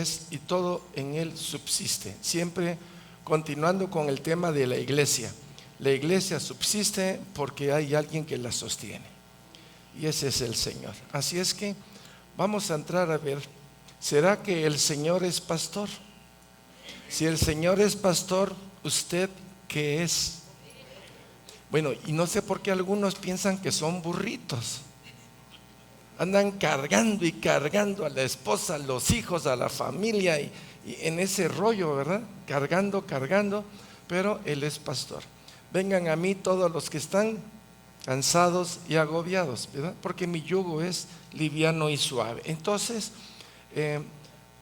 es y todo en Él subsiste. Siempre continuando con el tema de la iglesia. La iglesia subsiste porque hay alguien que la sostiene, y ese es el Señor. Así es que vamos a entrar a ver, ¿será que el Señor es pastor? Si el Señor es pastor, ¿usted qué es? Bueno, y no sé por qué algunos piensan que son burritos. Andan cargando y cargando a la esposa, a los hijos, a la familia y en ese rollo, ¿verdad? Cargando, pero Él es pastor. Vengan a mí todos los que están cansados y agobiados, ¿verdad? Porque mi yugo es liviano y suave. Entonces,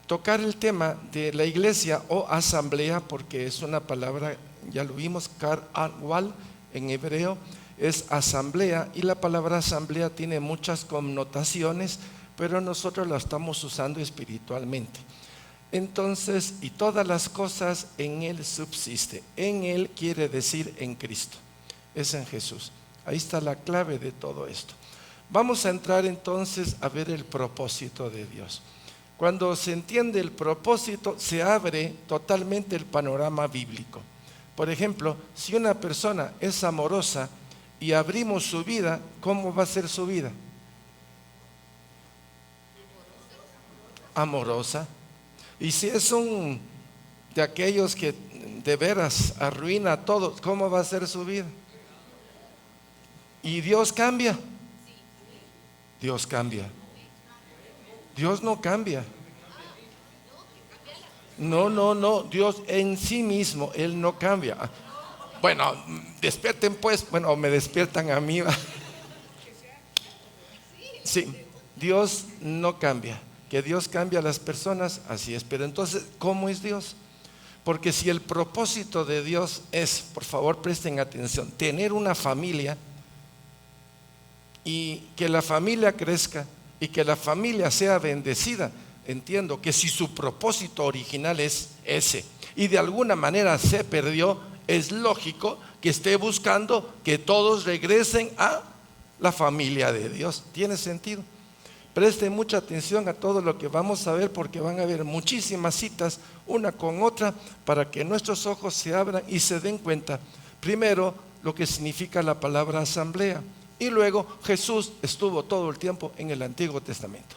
tocar el tema de la iglesia o asamblea, porque es una palabra, ya lo vimos, kar'al en hebreo es asamblea, y la palabra asamblea tiene muchas connotaciones, pero nosotros la estamos usando espiritualmente. Entonces, y todas las cosas en Él subsiste. En Él quiere decir en Cristo, es en Jesús. Ahí está la clave de todo esto. Vamos a entrar entonces a ver el propósito de Dios. Cuando se entiende el propósito, se abre totalmente el panorama bíblico. Por ejemplo, si una persona es amorosa y abrimos su vida, ¿cómo va a ser su vida? Amorosa. Y si es un de aquellos que de veras arruina a todos, ¿cómo va a ser su vida? ¿Y Dios cambia? Dios cambia. Dios no cambia. No, Dios en sí mismo, Él no cambia. Bueno, despierten pues, bueno, me despiertan a mí. Sí, Dios no cambia. Que Dios cambia a las personas, así es. Pero entonces, ¿cómo es Dios? Porque si el propósito de Dios es, por favor presten atención, tener una familia y que la familia crezca y que la familia sea bendecida, entiendo que si su propósito original es ese y de alguna manera se perdió, es lógico que esté buscando que todos regresen a la familia de Dios. ¿Tiene sentido? Presten mucha atención a todo lo que vamos a ver, porque van a haber muchísimas citas una con otra para que nuestros ojos se abran y se den cuenta, primero, lo que significa la palabra asamblea, y luego Jesús estuvo todo el tiempo en el Antiguo Testamento.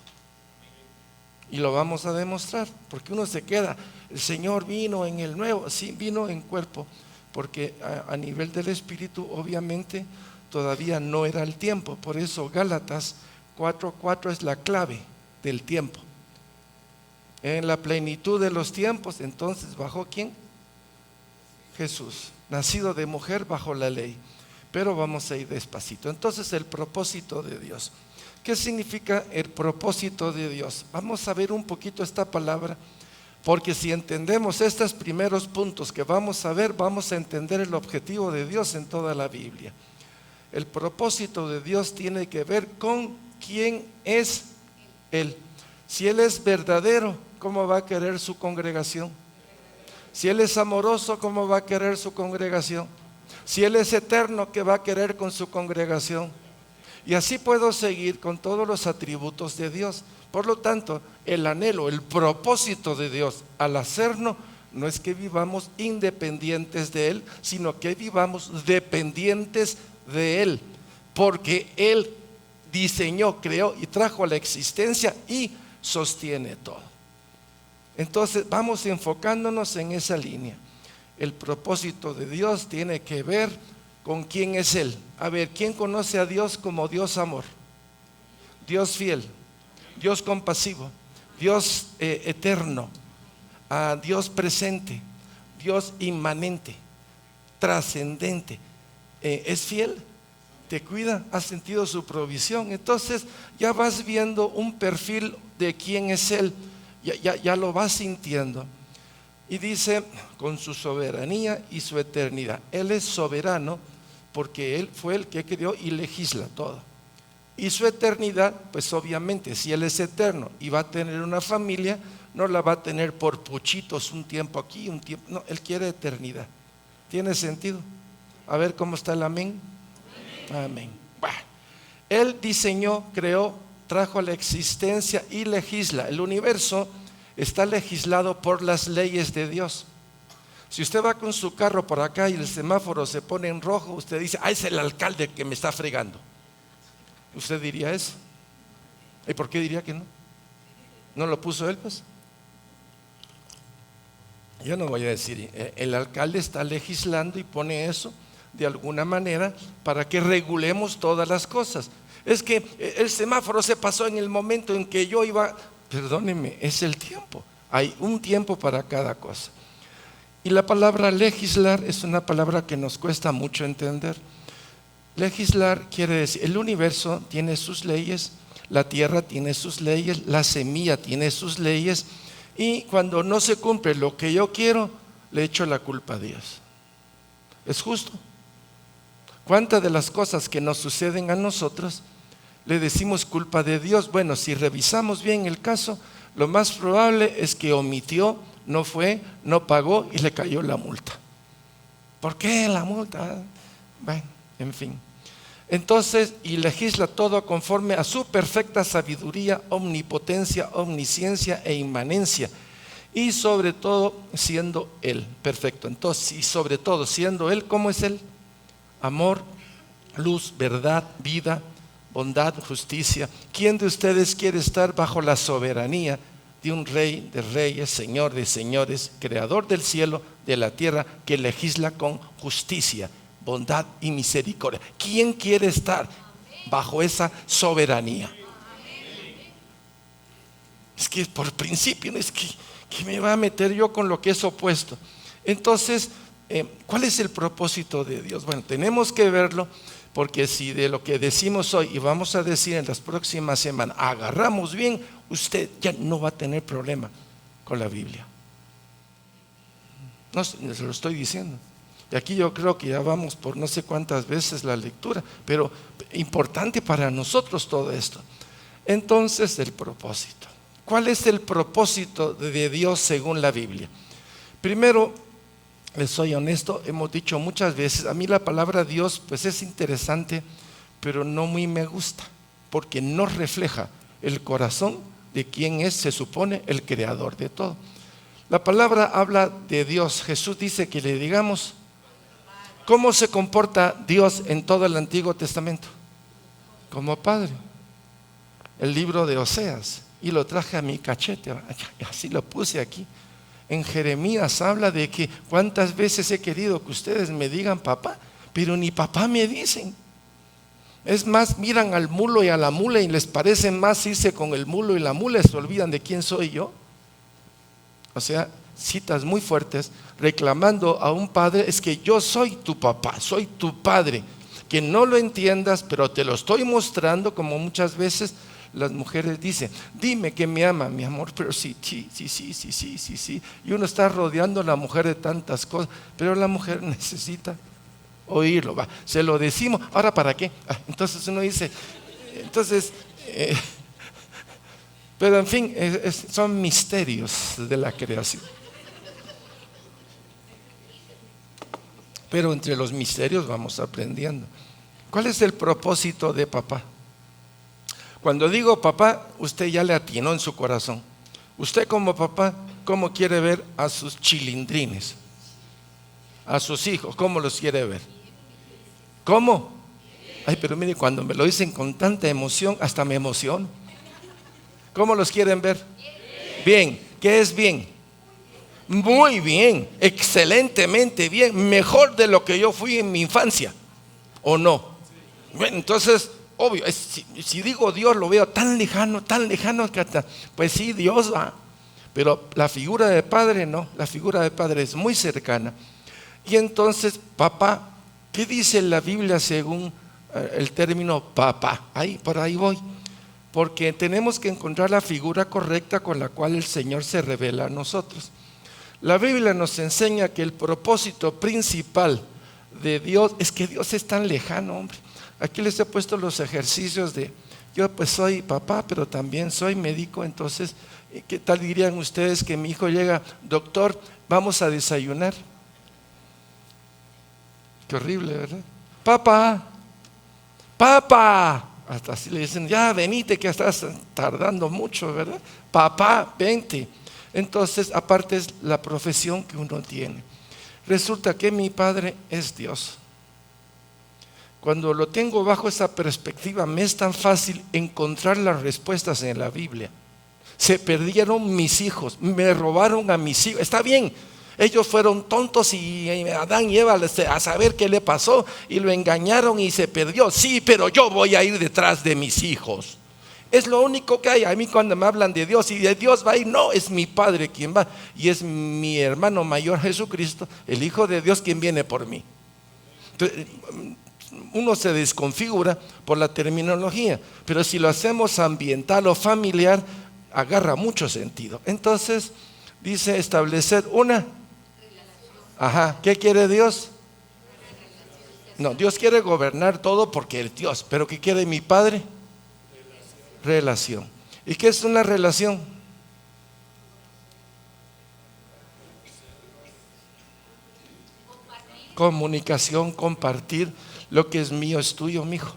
Y lo vamos a demostrar, porque uno se queda, el Señor vino en el Nuevo, sí, vino en cuerpo, porque a nivel del Espíritu obviamente todavía no era el tiempo. Por eso Gálatas 4:4 es la clave del tiempo. En la plenitud de los tiempos, entonces, ¿bajo quién? Jesús, nacido de mujer bajo la ley. Pero vamos a ir despacito. Entonces, el propósito de Dios. ¿Qué significa el propósito de Dios? Vamos a ver un poquito esta palabra, porque si entendemos estos primeros puntos que vamos a ver, vamos a entender el objetivo de Dios en toda la Biblia. El propósito de Dios tiene que ver con quién es Él. Si Él es verdadero, ¿cómo va a querer su congregación? Si Él es amoroso, ¿cómo va a querer su congregación? Si Él es eterno, ¿qué va a querer con su congregación? Y así puedo seguir con todos los atributos de Dios. Por lo tanto, el anhelo, el propósito de Dios al hacernos, no es que vivamos independientes de Él, sino que vivamos dependientes de Él, porque Él diseñó, creó y trajo a la existencia y sostiene todo. Entonces vamos enfocándonos en esa línea. El propósito de Dios tiene que ver con quién es Él. A ver, ¿quién conoce a Dios como Dios amor? Dios fiel, Dios compasivo, Dios eterno, Dios presente, Dios inmanente, trascendente. ¿Es fiel? ¿Te cuida? ¿Has sentido su provisión? Entonces ya vas viendo un perfil de quién es Él, ya lo vas sintiendo. Y dice, con su soberanía y su eternidad. Él es soberano porque Él fue el que creó y legisla todo. Y su eternidad, pues obviamente, si Él es eterno y va a tener una familia, no la va a tener por puchitos, un tiempo aquí, un tiempo. No, Él quiere eternidad. ¿Tiene sentido? A ver cómo está el amén. Amén. Bueno, Él diseñó, creó, trajo a la existencia y legisla. El universo está legislado por las leyes de Dios. Si usted va con su carro por acá y el semáforo se pone en rojo, usted dice, es el alcalde que me está fregando. ¿Usted diría eso? ¿Y por qué diría que no? ¿No lo puso él, pues? Yo no voy a decir, el alcalde está legislando y pone eso de alguna manera para que regulemos todas las cosas. Es que el semáforo se pasó en el momento en que yo iba. Perdónenme, es el tiempo. Hay un tiempo para cada cosa. Y la palabra legislar es una palabra que nos cuesta mucho entender. Legislar quiere decir, el universo tiene sus leyes, la tierra tiene sus leyes, la semilla tiene sus leyes, y cuando no se cumple lo que yo quiero, le echo la culpa a Dios. ¿Es justo? ¿Cuántas de las cosas que nos suceden a nosotros le decimos culpa de Dios? Bueno, si revisamos bien el caso, lo más probable es que omitió, no fue, no pagó y le cayó la multa. ¿Por qué la multa? Bueno, en fin. Entonces, y legisla todo conforme a su perfecta sabiduría, omnipotencia, omnisciencia e inmanencia. Y sobre todo siendo Él perfecto. Entonces, y sobre todo siendo Él, ¿cómo es Él? Amor, luz, verdad, vida, bondad, justicia. ¿Quién de ustedes quiere estar bajo la soberanía de un rey de reyes, señor de señores, creador del cielo, de la tierra, que legisla con justicia, bondad y misericordia? ¿Quién quiere estar bajo esa soberanía? Es que por principio, es que me va a meter yo con lo que es opuesto. Entonces, ¿cuál es el propósito de Dios? Bueno, tenemos que verlo, porque si de lo que decimos hoy y vamos a decir en las próximas semanas agarramos bien, usted ya no va a tener problema con la Biblia. No, se lo estoy diciendo. Y aquí yo creo que ya vamos por no sé cuántas veces la lectura, pero importante para nosotros todo esto. Entonces, el propósito. ¿Cuál es el propósito de Dios según la Biblia? Primero, les soy honesto, hemos dicho muchas veces, a mí la palabra Dios pues es interesante, pero no muy me gusta, porque no refleja el corazón de quien es, se supone, el creador de todo. La palabra habla de Dios. Jesús dice que le digamos, ¿cómo se comporta Dios en todo el Antiguo Testamento? Como Padre. El libro de Oseas, y lo traje a mi cachete, así lo puse aquí. En Jeremías habla de que cuántas veces he querido que ustedes me digan papá, pero ni papá me dicen. Es más, miran al mulo y a la mula y les parece más irse con el mulo y la mula, se olvidan de quién soy yo. O sea, citas muy fuertes reclamando a un padre, es que yo soy tu papá, soy tu padre. Que no lo entiendas, pero te lo estoy mostrando, como muchas veces las mujeres dicen, dime que me ama, mi amor, pero sí. Y uno está rodeando a la mujer de tantas cosas, pero la mujer necesita oírlo. Se lo decimos, ¿ahora para qué? Entonces uno dice, pero en fin, son misterios de la creación. Pero entre los misterios vamos aprendiendo. ¿Cuál es el propósito de papá? Cuando digo papá, usted ya le atinó en su corazón. Usted como papá, ¿cómo quiere ver a sus chilindrines? A sus hijos, ¿cómo los quiere ver? ¿Cómo? Ay, pero mire, cuando me lo dicen con tanta emoción, hasta me emociono. ¿Cómo los quieren ver? Bien. ¿Qué es bien? Muy bien, excelentemente bien, mejor de lo que yo fui en mi infancia, ¿o no? Bueno, entonces, obvio, si digo Dios lo veo tan lejano que hasta, pues sí, Dios va, pero la figura de padre no, la figura de padre es muy cercana. Y entonces, papá, ¿qué dice la Biblia según el término papá? Por ahí voy, porque tenemos que encontrar la figura correcta con la cual el Señor se revela a nosotros. La Biblia nos enseña que el propósito principal de Dios es que Dios es tan lejano, hombre. Aquí les he puesto los ejercicios de, yo pues soy papá, pero también soy médico, entonces, ¿qué tal dirían ustedes que mi hijo llega, doctor, vamos a desayunar? Qué horrible, ¿verdad? Papá, hasta así le dicen, ya venite que estás tardando mucho, ¿verdad? Papá, vente. Entonces, aparte es la profesión que uno tiene. Resulta que mi Padre es Dios. Cuando lo tengo bajo esa perspectiva, me es tan fácil encontrar las respuestas en la Biblia. Se perdieron mis hijos, me robaron a mis hijos. Está bien, ellos fueron tontos y Adán y Eva a saber qué le pasó y lo engañaron y se perdió. Sí, pero yo voy a ir detrás de mis hijos. Es lo único que hay. A mí cuando me hablan de Dios y de Dios va a ir, no, es mi Padre quien va. Y es mi hermano mayor Jesucristo, el Hijo de Dios, quien viene por mí. Entonces, uno se desconfigura por la terminología, pero si lo hacemos ambiental o familiar, agarra mucho sentido. Entonces, dice establecer una. ¿Qué quiere Dios? No, Dios quiere gobernar todo porque es Dios, pero ¿qué quiere mi Padre? Relación. ¿Y qué es una relación? Comunicación, compartir. Lo que es mío es tuyo, mijo.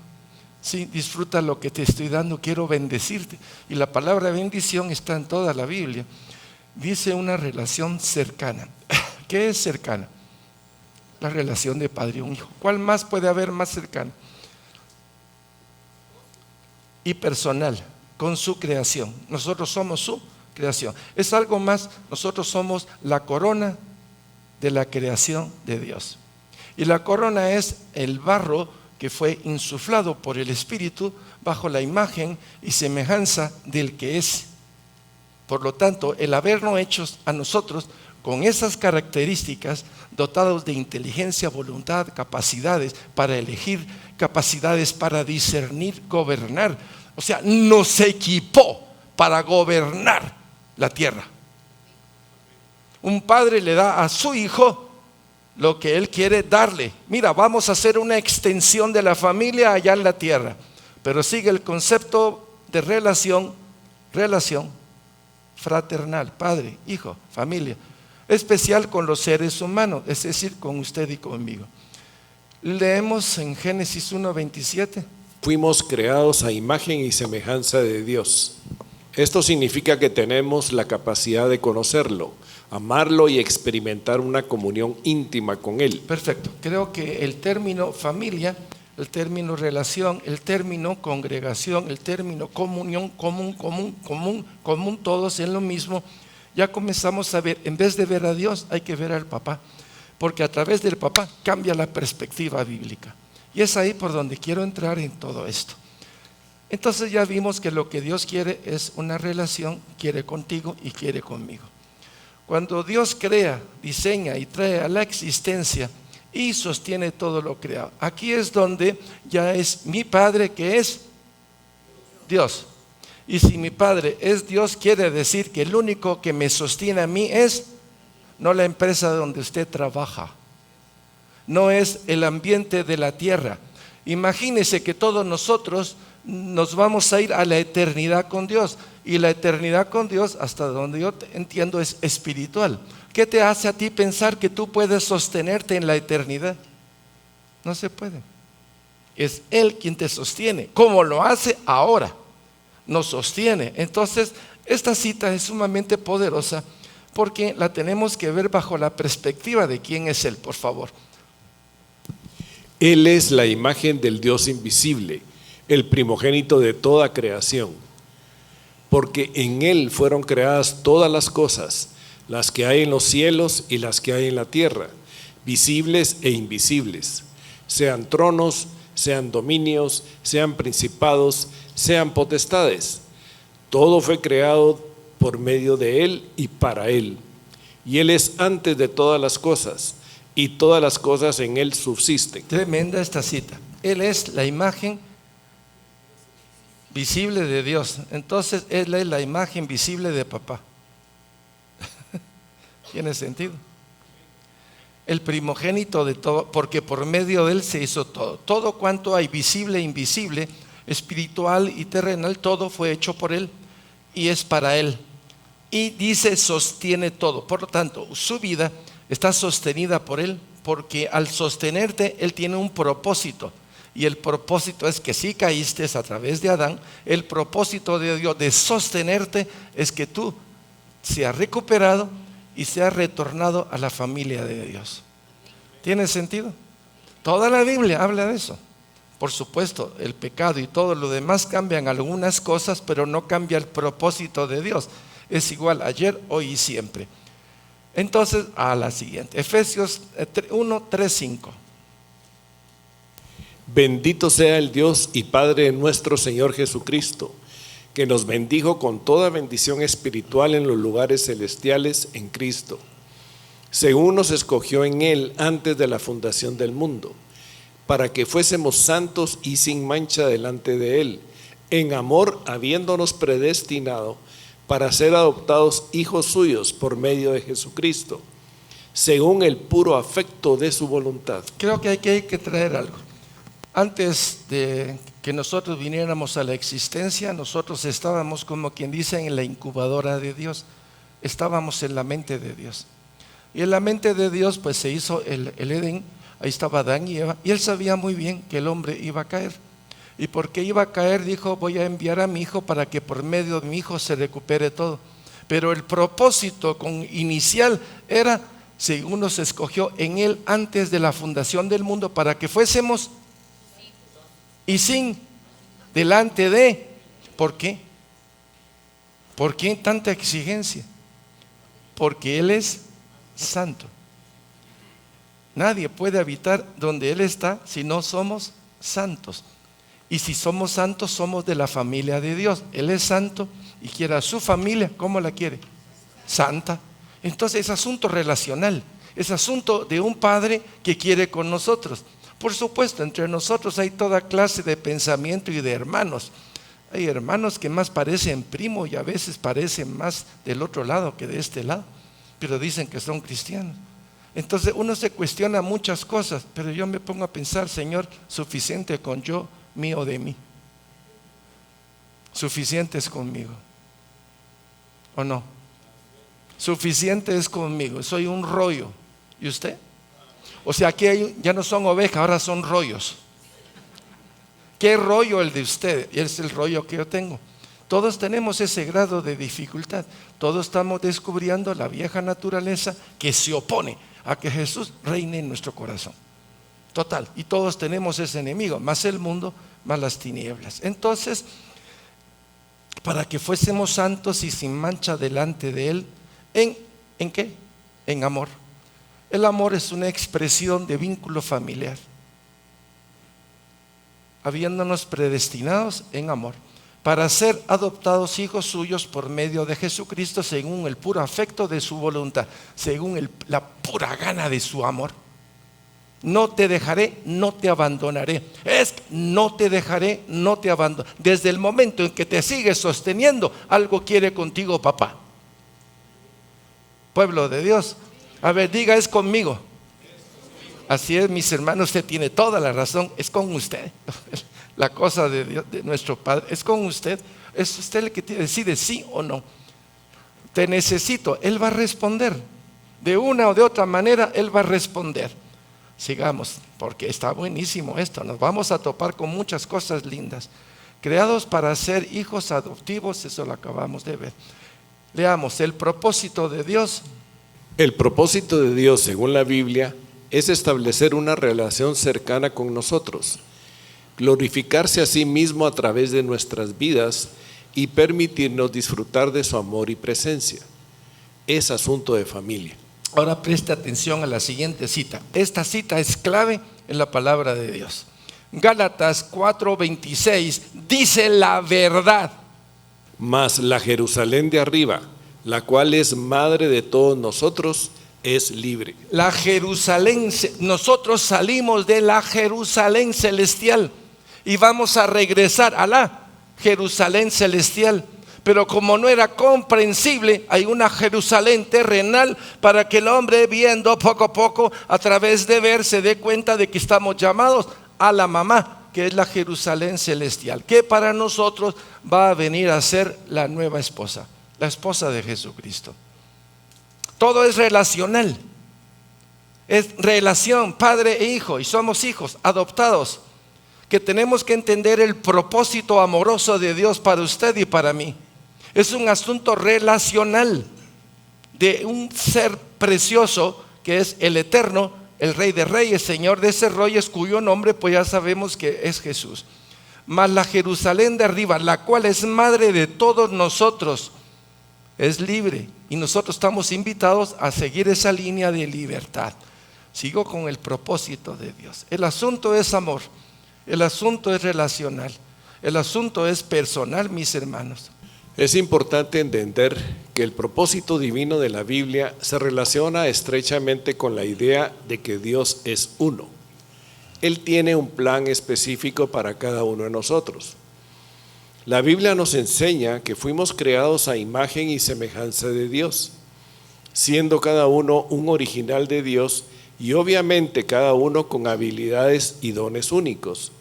Sí, disfruta lo que te estoy dando, quiero bendecirte. Y la palabra bendición está en toda la Biblia. Dice una relación cercana. ¿Qué es cercana? La relación de padre y un hijo. ¿Cuál más puede haber más cercana? Y personal, con su creación. Nosotros somos su creación. Es algo más, nosotros somos la corona de la creación de Dios. Y la corona es el barro que fue insuflado por el Espíritu bajo la imagen y semejanza del que es. Por lo tanto, el habernos hecho a nosotros con esas características, dotados de inteligencia, voluntad, capacidades para elegir, capacidades para discernir, gobernar. O sea, nos equipó para gobernar la tierra. Un padre le da a su hijo lo que él quiere darle. Mira, vamos a hacer una extensión de la familia allá en la tierra, pero sigue el concepto de relación fraternal, padre, hijo, familia, especial con los seres humanos, es decir, con usted y conmigo. Leemos en Génesis 1:27. Fuimos creados a imagen y semejanza de Dios. Esto significa que tenemos la capacidad de conocerlo, amarlo y experimentar una comunión íntima con Él. Perfecto. Creo que el término familia, el término relación, el término congregación, el término comunión, común, todos en lo mismo. Ya comenzamos a ver, en vez de ver a Dios, hay que ver al papá, porque a través del papá cambia la perspectiva bíblica. Y es ahí por donde quiero entrar en todo esto. Entonces ya vimos que lo que Dios quiere es una relación, quiere contigo y quiere conmigo. Cuando Dios crea, diseña y trae a la existencia y sostiene todo lo creado, aquí es donde ya es mi Padre, que es Dios. Y si mi Padre es Dios, quiere decir que el único que me sostiene a mí es no la empresa donde usted trabaja, no es el ambiente de la tierra. Imagínese que todos nosotros nos vamos a ir a la eternidad con Dios, y la eternidad con Dios, hasta donde yo entiendo, es espiritual. ¿Qué te hace a ti pensar que tú puedes sostenerte en la eternidad? No se puede. Es Él quien te sostiene, como lo hace ahora, nos sostiene. Entonces, esta cita es sumamente poderosa porque la tenemos que ver bajo la perspectiva de quién es Él, por favor. Él es la imagen del Dios invisible, el primogénito de toda creación, porque en Él fueron creadas todas las cosas, las que hay en los cielos y las que hay en la tierra, visibles e invisibles, sean tronos, sean dominios, sean principados, sean potestades. Todo fue creado por medio de Él y para Él, y Él es antes de todas las cosas, y todas las cosas en Él subsisten. Tremenda esta cita. Él es la imagen visible de Dios. Entonces Él es la imagen visible de papá. ¿Tiene sentido? El primogénito de todo, porque por medio de Él se hizo todo. Todo cuanto hay, visible e invisible, espiritual y terrenal, todo fue hecho por Él y es para Él. Y dice, sostiene todo. Por lo tanto, su vida está sostenida por Él, porque al sostenerte, Él tiene un propósito. Y el propósito es que si caíste a través de Adán, el propósito de Dios de sostenerte es que tú se ha recuperado y se ha retornado a la familia de Dios. ¿Tiene sentido? Toda la Biblia habla de eso. Por supuesto, el pecado y todo lo demás cambian algunas cosas, pero no cambia el propósito de Dios. Es igual ayer, hoy y siempre. Entonces, a la siguiente, Efesios 1, 3, 5. Bendito sea el Dios y Padre de nuestro Señor Jesucristo, que nos bendijo con toda bendición espiritual en los lugares celestiales en Cristo, según nos escogió en Él antes de la fundación del mundo, para que fuésemos santos y sin mancha delante de Él, en amor habiéndonos predestinado para ser adoptados hijos suyos por medio de Jesucristo, según el puro afecto de su voluntad. Creo que hay que traer algo. Antes de que nosotros viniéramos a la existencia, nosotros estábamos, como quien dice, en la incubadora de Dios. Estábamos en la mente de Dios. Y en la mente de Dios pues se hizo el Edén. Ahí estaba Adán y Eva, y él sabía muy bien que el hombre iba a caer. Y porque iba a caer, dijo: voy a enviar a mi hijo para que por medio de mi hijo se recupere todo. Pero el propósito inicial era, según nos escogió en él antes de la fundación del mundo, para que fuésemos y sin, delante de. ¿Por qué? ¿Por qué tanta exigencia? Porque Él es santo. Nadie puede habitar donde Él está si no somos santos. Y si somos santos, somos de la familia de Dios. Él es santo y quiere a su familia. ¿Cómo la quiere? Santa. Entonces es asunto relacional. Es asunto de un padre que quiere con nosotros. Por supuesto, entre nosotros hay toda clase de pensamiento y de hermanos. Hay hermanos que más parecen primo y a veces parecen más del otro lado que de este lado, pero dicen que son cristianos. Entonces uno se cuestiona muchas cosas, pero yo me pongo a pensar: Señor, suficiente con yo, mío de mí. Suficiente es conmigo, ¿o no? Suficiente es conmigo, soy un rollo. ¿Y usted? O sea, aquí ya no son ovejas, ahora son rollos. ¿Qué rollo el de usted? Y es el rollo que yo tengo. Todos tenemos ese grado de dificultad. Todos estamos descubriendo la vieja naturaleza que se opone a que Jesús reine en nuestro corazón. Total. Y todos tenemos ese enemigo, más el mundo, más las tinieblas. Entonces, para que fuésemos santos y sin mancha delante de Él, ¿en qué? En amor. El amor es una expresión de vínculo familiar, habiéndonos predestinados en amor, para ser adoptados hijos suyos por medio de Jesucristo, según el puro afecto de su voluntad, según la pura gana de su amor. No te dejaré, no te abandonaré. No te dejaré, no te abandonaré. Desde el momento en que te sigues sosteniendo, algo quiere contigo, papá. Pueblo de Dios, a ver, diga: es conmigo. Así es, mis hermanos, usted tiene toda la razón, es con usted. La cosa de Dios, de nuestro Padre, es con usted. Es usted el que decide sí o no. Te necesito, Él va a responder. De una o de otra manera, Él va a responder. Sigamos, porque está buenísimo esto. Nos vamos a topar con muchas cosas lindas. Creados para ser hijos adoptivos, eso lo acabamos de ver. Leamos, el propósito de Dios. El propósito de Dios, según la Biblia, es establecer una relación cercana con nosotros, glorificarse a sí mismo a través de nuestras vidas y permitirnos disfrutar de su amor y presencia. Es asunto de familia. Ahora preste atención a la siguiente cita. Esta cita es clave en la palabra de Dios. Gálatas 4:26 dice la verdad. Mas la Jerusalén de arriba, la cual es madre de todos nosotros, es libre. La Jerusalén, nosotros salimos de la Jerusalén celestial y vamos a regresar a la Jerusalén celestial. Pero como no era comprensible, hay una Jerusalén terrenal para que el hombre, viendo poco a poco, a través de ver, se dé cuenta de que estamos llamados a la mamá, que es la Jerusalén celestial, que para nosotros va a venir a ser la nueva esposa, la esposa de Jesucristo. Todo es relacional, es relación padre e hijo, y somos hijos adoptados, que tenemos que entender el propósito amoroso de Dios para usted y para mí. Es un asunto relacional. de un ser precioso que es el eterno, el Rey de Reyes, Señor de ese Reyes, cuyo nombre pues ya sabemos que es Jesús. Mas la Jerusalén de arriba, la cual es madre de todos nosotros, es libre, y nosotros estamos invitados a seguir esa línea de libertad. Sigo con el propósito de Dios. El asunto es amor, el asunto es relacional, el asunto es personal, mis hermanos. Es importante entender que el propósito divino de la Biblia se relaciona estrechamente con la idea de que Dios es uno. Él tiene un plan específico para cada uno de nosotros. La Biblia nos enseña que fuimos creados a imagen y semejanza de Dios, siendo cada uno un original de Dios y obviamente cada uno con habilidades y dones únicos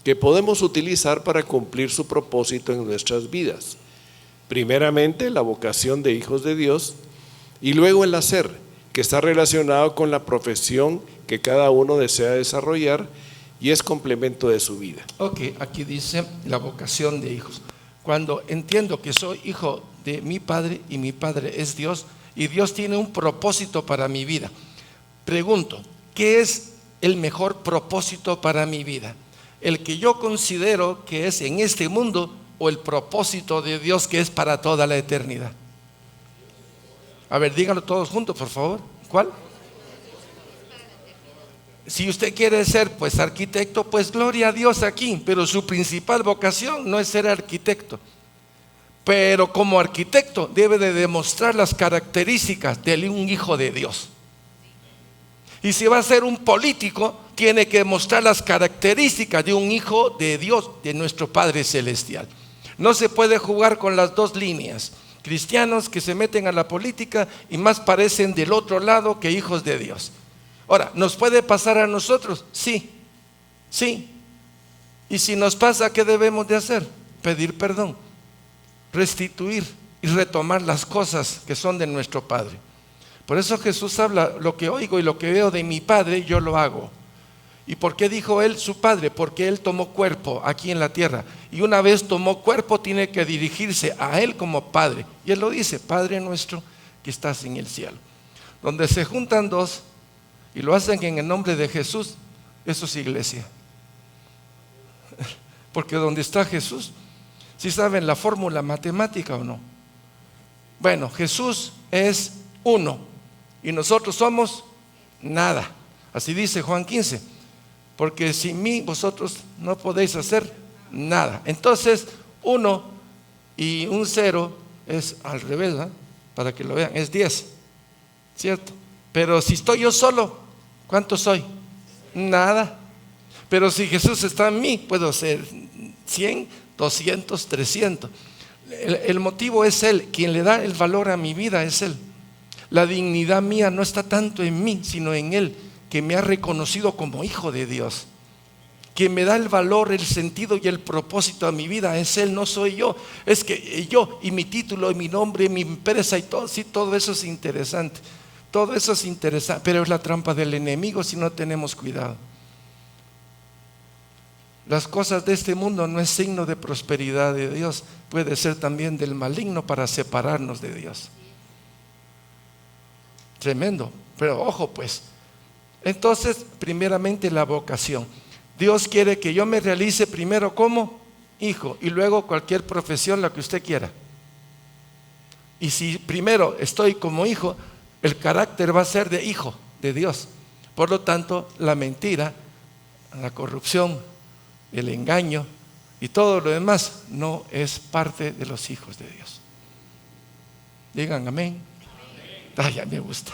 que podemos utilizar para cumplir su propósito en nuestras vidas. Primeramente, la vocación de hijos de Dios y luego el hacer, que está relacionado con la profesión que cada uno desea desarrollar y es complemento de su vida. Ok, aquí dice la vocación de hijos. Cuando entiendo que soy hijo de mi Padre y mi Padre es Dios y Dios tiene un propósito para mi vida, pregunto, ¿qué es el mejor propósito para mi vida? ¿El que yo considero que es en este mundo o el propósito de Dios que es para toda la eternidad? A ver, díganlo todos juntos, por favor. ¿Cuál? Si usted quiere ser pues arquitecto, pues gloria a Dios aquí, pero su principal vocación no es ser arquitecto. Pero como arquitecto debe de demostrar las características de un hijo de Dios. Y si va a ser un político, tiene que demostrar las características de un hijo de Dios, de nuestro Padre Celestial. No se puede jugar con las dos líneas. Cristianos que se meten a la política y más parecen del otro lado que hijos de Dios. Ahora, ¿nos puede pasar a nosotros? Sí, sí. Y si nos pasa, ¿qué debemos de hacer? Pedir perdón, restituir y retomar las cosas que son de nuestro Padre. Por eso Jesús habla, lo que oigo y lo que veo de mi Padre, yo lo hago. ¿Y por qué dijo él su Padre? Porque él tomó cuerpo aquí en la tierra. Y una vez tomó cuerpo, tiene que dirigirse a él como Padre. Y él lo dice, Padre nuestro que estás en el cielo. Donde se juntan dos y lo hacen en el nombre de Jesús, eso es iglesia. Porque donde está Jesús, ¿sí saben la fórmula matemática o no? Bueno, Jesús es uno y nosotros somos nada. Así dice Juan 15. Porque sin mí vosotros no podéis hacer nada. Entonces, 1 y un 0 es al revés, ¿eh? Para que lo vean, es 10, ¿cierto? Pero si estoy yo solo, ¿cuánto soy? Nada. Pero si Jesús está en mí, puedo ser 100, 200, 300. El motivo es Él. Quien le da el valor a mi vida es Él. La dignidad mía no está tanto en mí, sino en Él, que me ha reconocido como hijo de Dios. Quien me da el valor, el sentido y el propósito a mi vida es Él, no soy yo. Es que yo y mi título y mi nombre, mi empresa y todo, sí, todo eso es interesante. Todo eso es interesante, pero es la trampa del enemigo si no tenemos cuidado. Las cosas de este mundo no es signo de prosperidad de Dios, puede ser también del maligno para separarnos de Dios. Tremendo, pero ojo pues. Entonces, primeramente la vocación. Dios quiere que yo me realice primero como hijo y luego cualquier profesión, la que usted quiera. Y si primero estoy como hijo, el carácter va a ser de hijo de Dios. Por lo tanto, la mentira, la corrupción, el engaño y todo lo demás no es parte de los hijos de Dios. Digan amén. Ah, ya me gusta.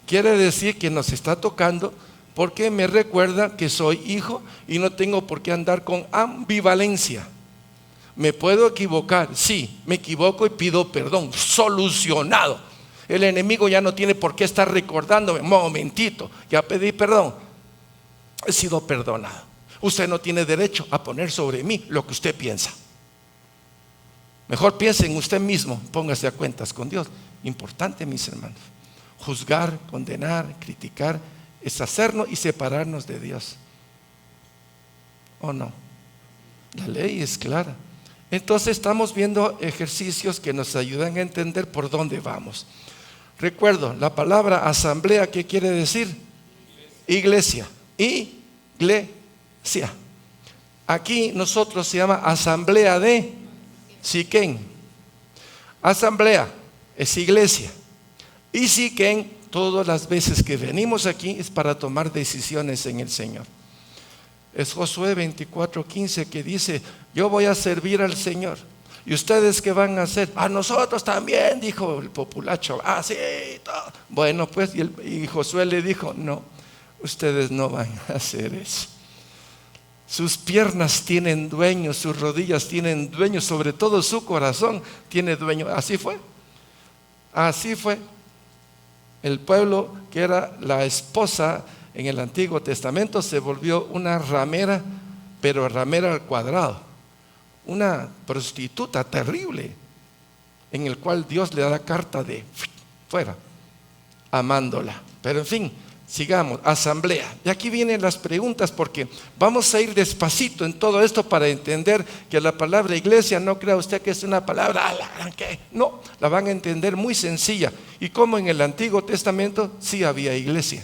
Quiere decir que nos está tocando porque me recuerda que soy hijo y no tengo por qué andar con ambivalencia. ¿Me puedo equivocar? Sí, me equivoco y pido perdón. Solucionado. El enemigo ya no tiene por qué estar recordándome. Momentito, ya pedí perdón. He sido perdonado. Usted no tiene derecho a poner sobre mí lo que usted piensa. Mejor piense en usted mismo. Póngase a cuentas con Dios. Importante, mis hermanos. Juzgar, condenar, criticar es hacernos y separarnos de Dios. ¿O no? La ley es clara. Entonces estamos viendo ejercicios que nos ayudan a entender por dónde vamos. Recuerdo, la palabra asamblea, ¿qué quiere decir? Iglesia. Iglesia. Aquí nosotros se llama asamblea de Siquén. Asamblea es iglesia. Y Siquén, todas las veces que venimos aquí es para tomar decisiones en el Señor. Es Josué 24:15 que dice: yo voy a servir al Señor. ¿Y ustedes qué van a hacer? A nosotros también, dijo el populacho. Ah, sí, todo. Bueno, pues, y Josué le dijo: no, ustedes no van a hacer eso. Sus piernas tienen dueño, sus rodillas tienen dueño, sobre todo su corazón tiene dueño. Así fue. Así fue. El pueblo que era la esposa en el Antiguo Testamento se volvió una ramera, pero ramera al cuadrado. Una prostituta terrible, en el cual Dios le da la carta de fuera, amándola. Pero en fin, sigamos, asamblea. Y aquí vienen las preguntas, porque vamos a ir despacito en todo esto para entender que la palabra iglesia, no crea usted que es una palabra, no, la van a entender muy sencilla. Y como en el Antiguo Testamento sí había iglesia.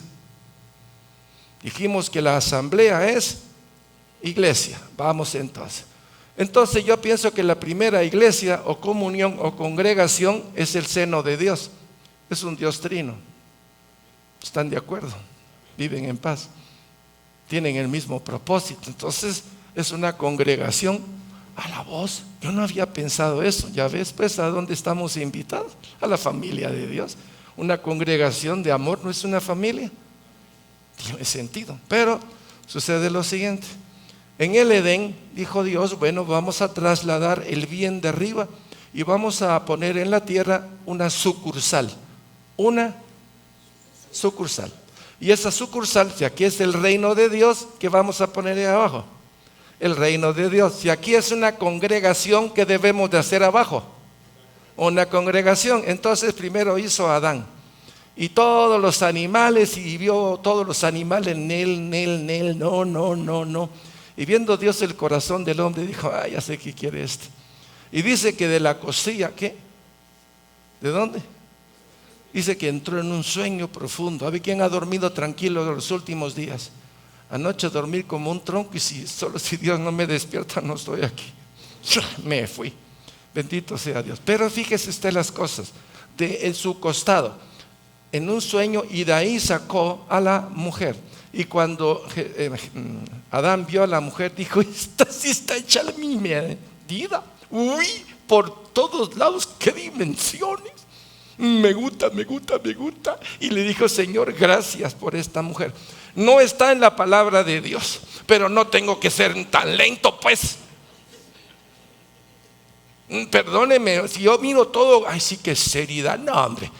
Dijimos que la asamblea es iglesia. Vamos entonces. Entonces yo pienso que la primera iglesia o comunión o congregación es el seno de Dios. Es un Dios trino. ¿Están de acuerdo? Viven en paz. Tienen el mismo propósito. Entonces es una congregación a la voz. Yo no había pensado eso. Ya ves pues a dónde estamos invitados. A la familia de Dios. Una congregación de amor no es una familia. Tiene sentido. Pero sucede lo siguiente. En el Edén dijo Dios: bueno, vamos a trasladar el bien de arriba y vamos a poner en la tierra una sucursal. Una sucursal. Y esa sucursal, si aquí es el reino de Dios, ¿qué vamos a poner ahí abajo? El reino de Dios. Si aquí es una congregación, ¿qué debemos de hacer abajo? Una congregación. Entonces primero hizo Adán y todos los animales, y vio todos los animales, no. Y viendo Dios el corazón del hombre, dijo: ah, ya sé qué quiere este. Y dice que de la costilla, ¿qué? ¿De dónde? Dice que entró en un sueño profundo. ¿A ver quién ha dormido tranquilo los últimos días? Anoche dormí como un tronco, y solo si Dios no me despierta no estoy aquí. Me fui. Bendito sea Dios. Pero fíjese usted las cosas. En su costado, en un sueño, y de ahí sacó a la mujer. Y cuando Adán vio a la mujer, dijo: esta sí está hecha a mi medida. Uy, por todos lados, qué dimensiones. Me gusta. Y le dijo: Señor, gracias por esta mujer. No está en la palabra de Dios, pero no tengo que ser tan lento, pues. Perdóneme, si yo miro todo, ay, sí, que seriedad. No, hombre.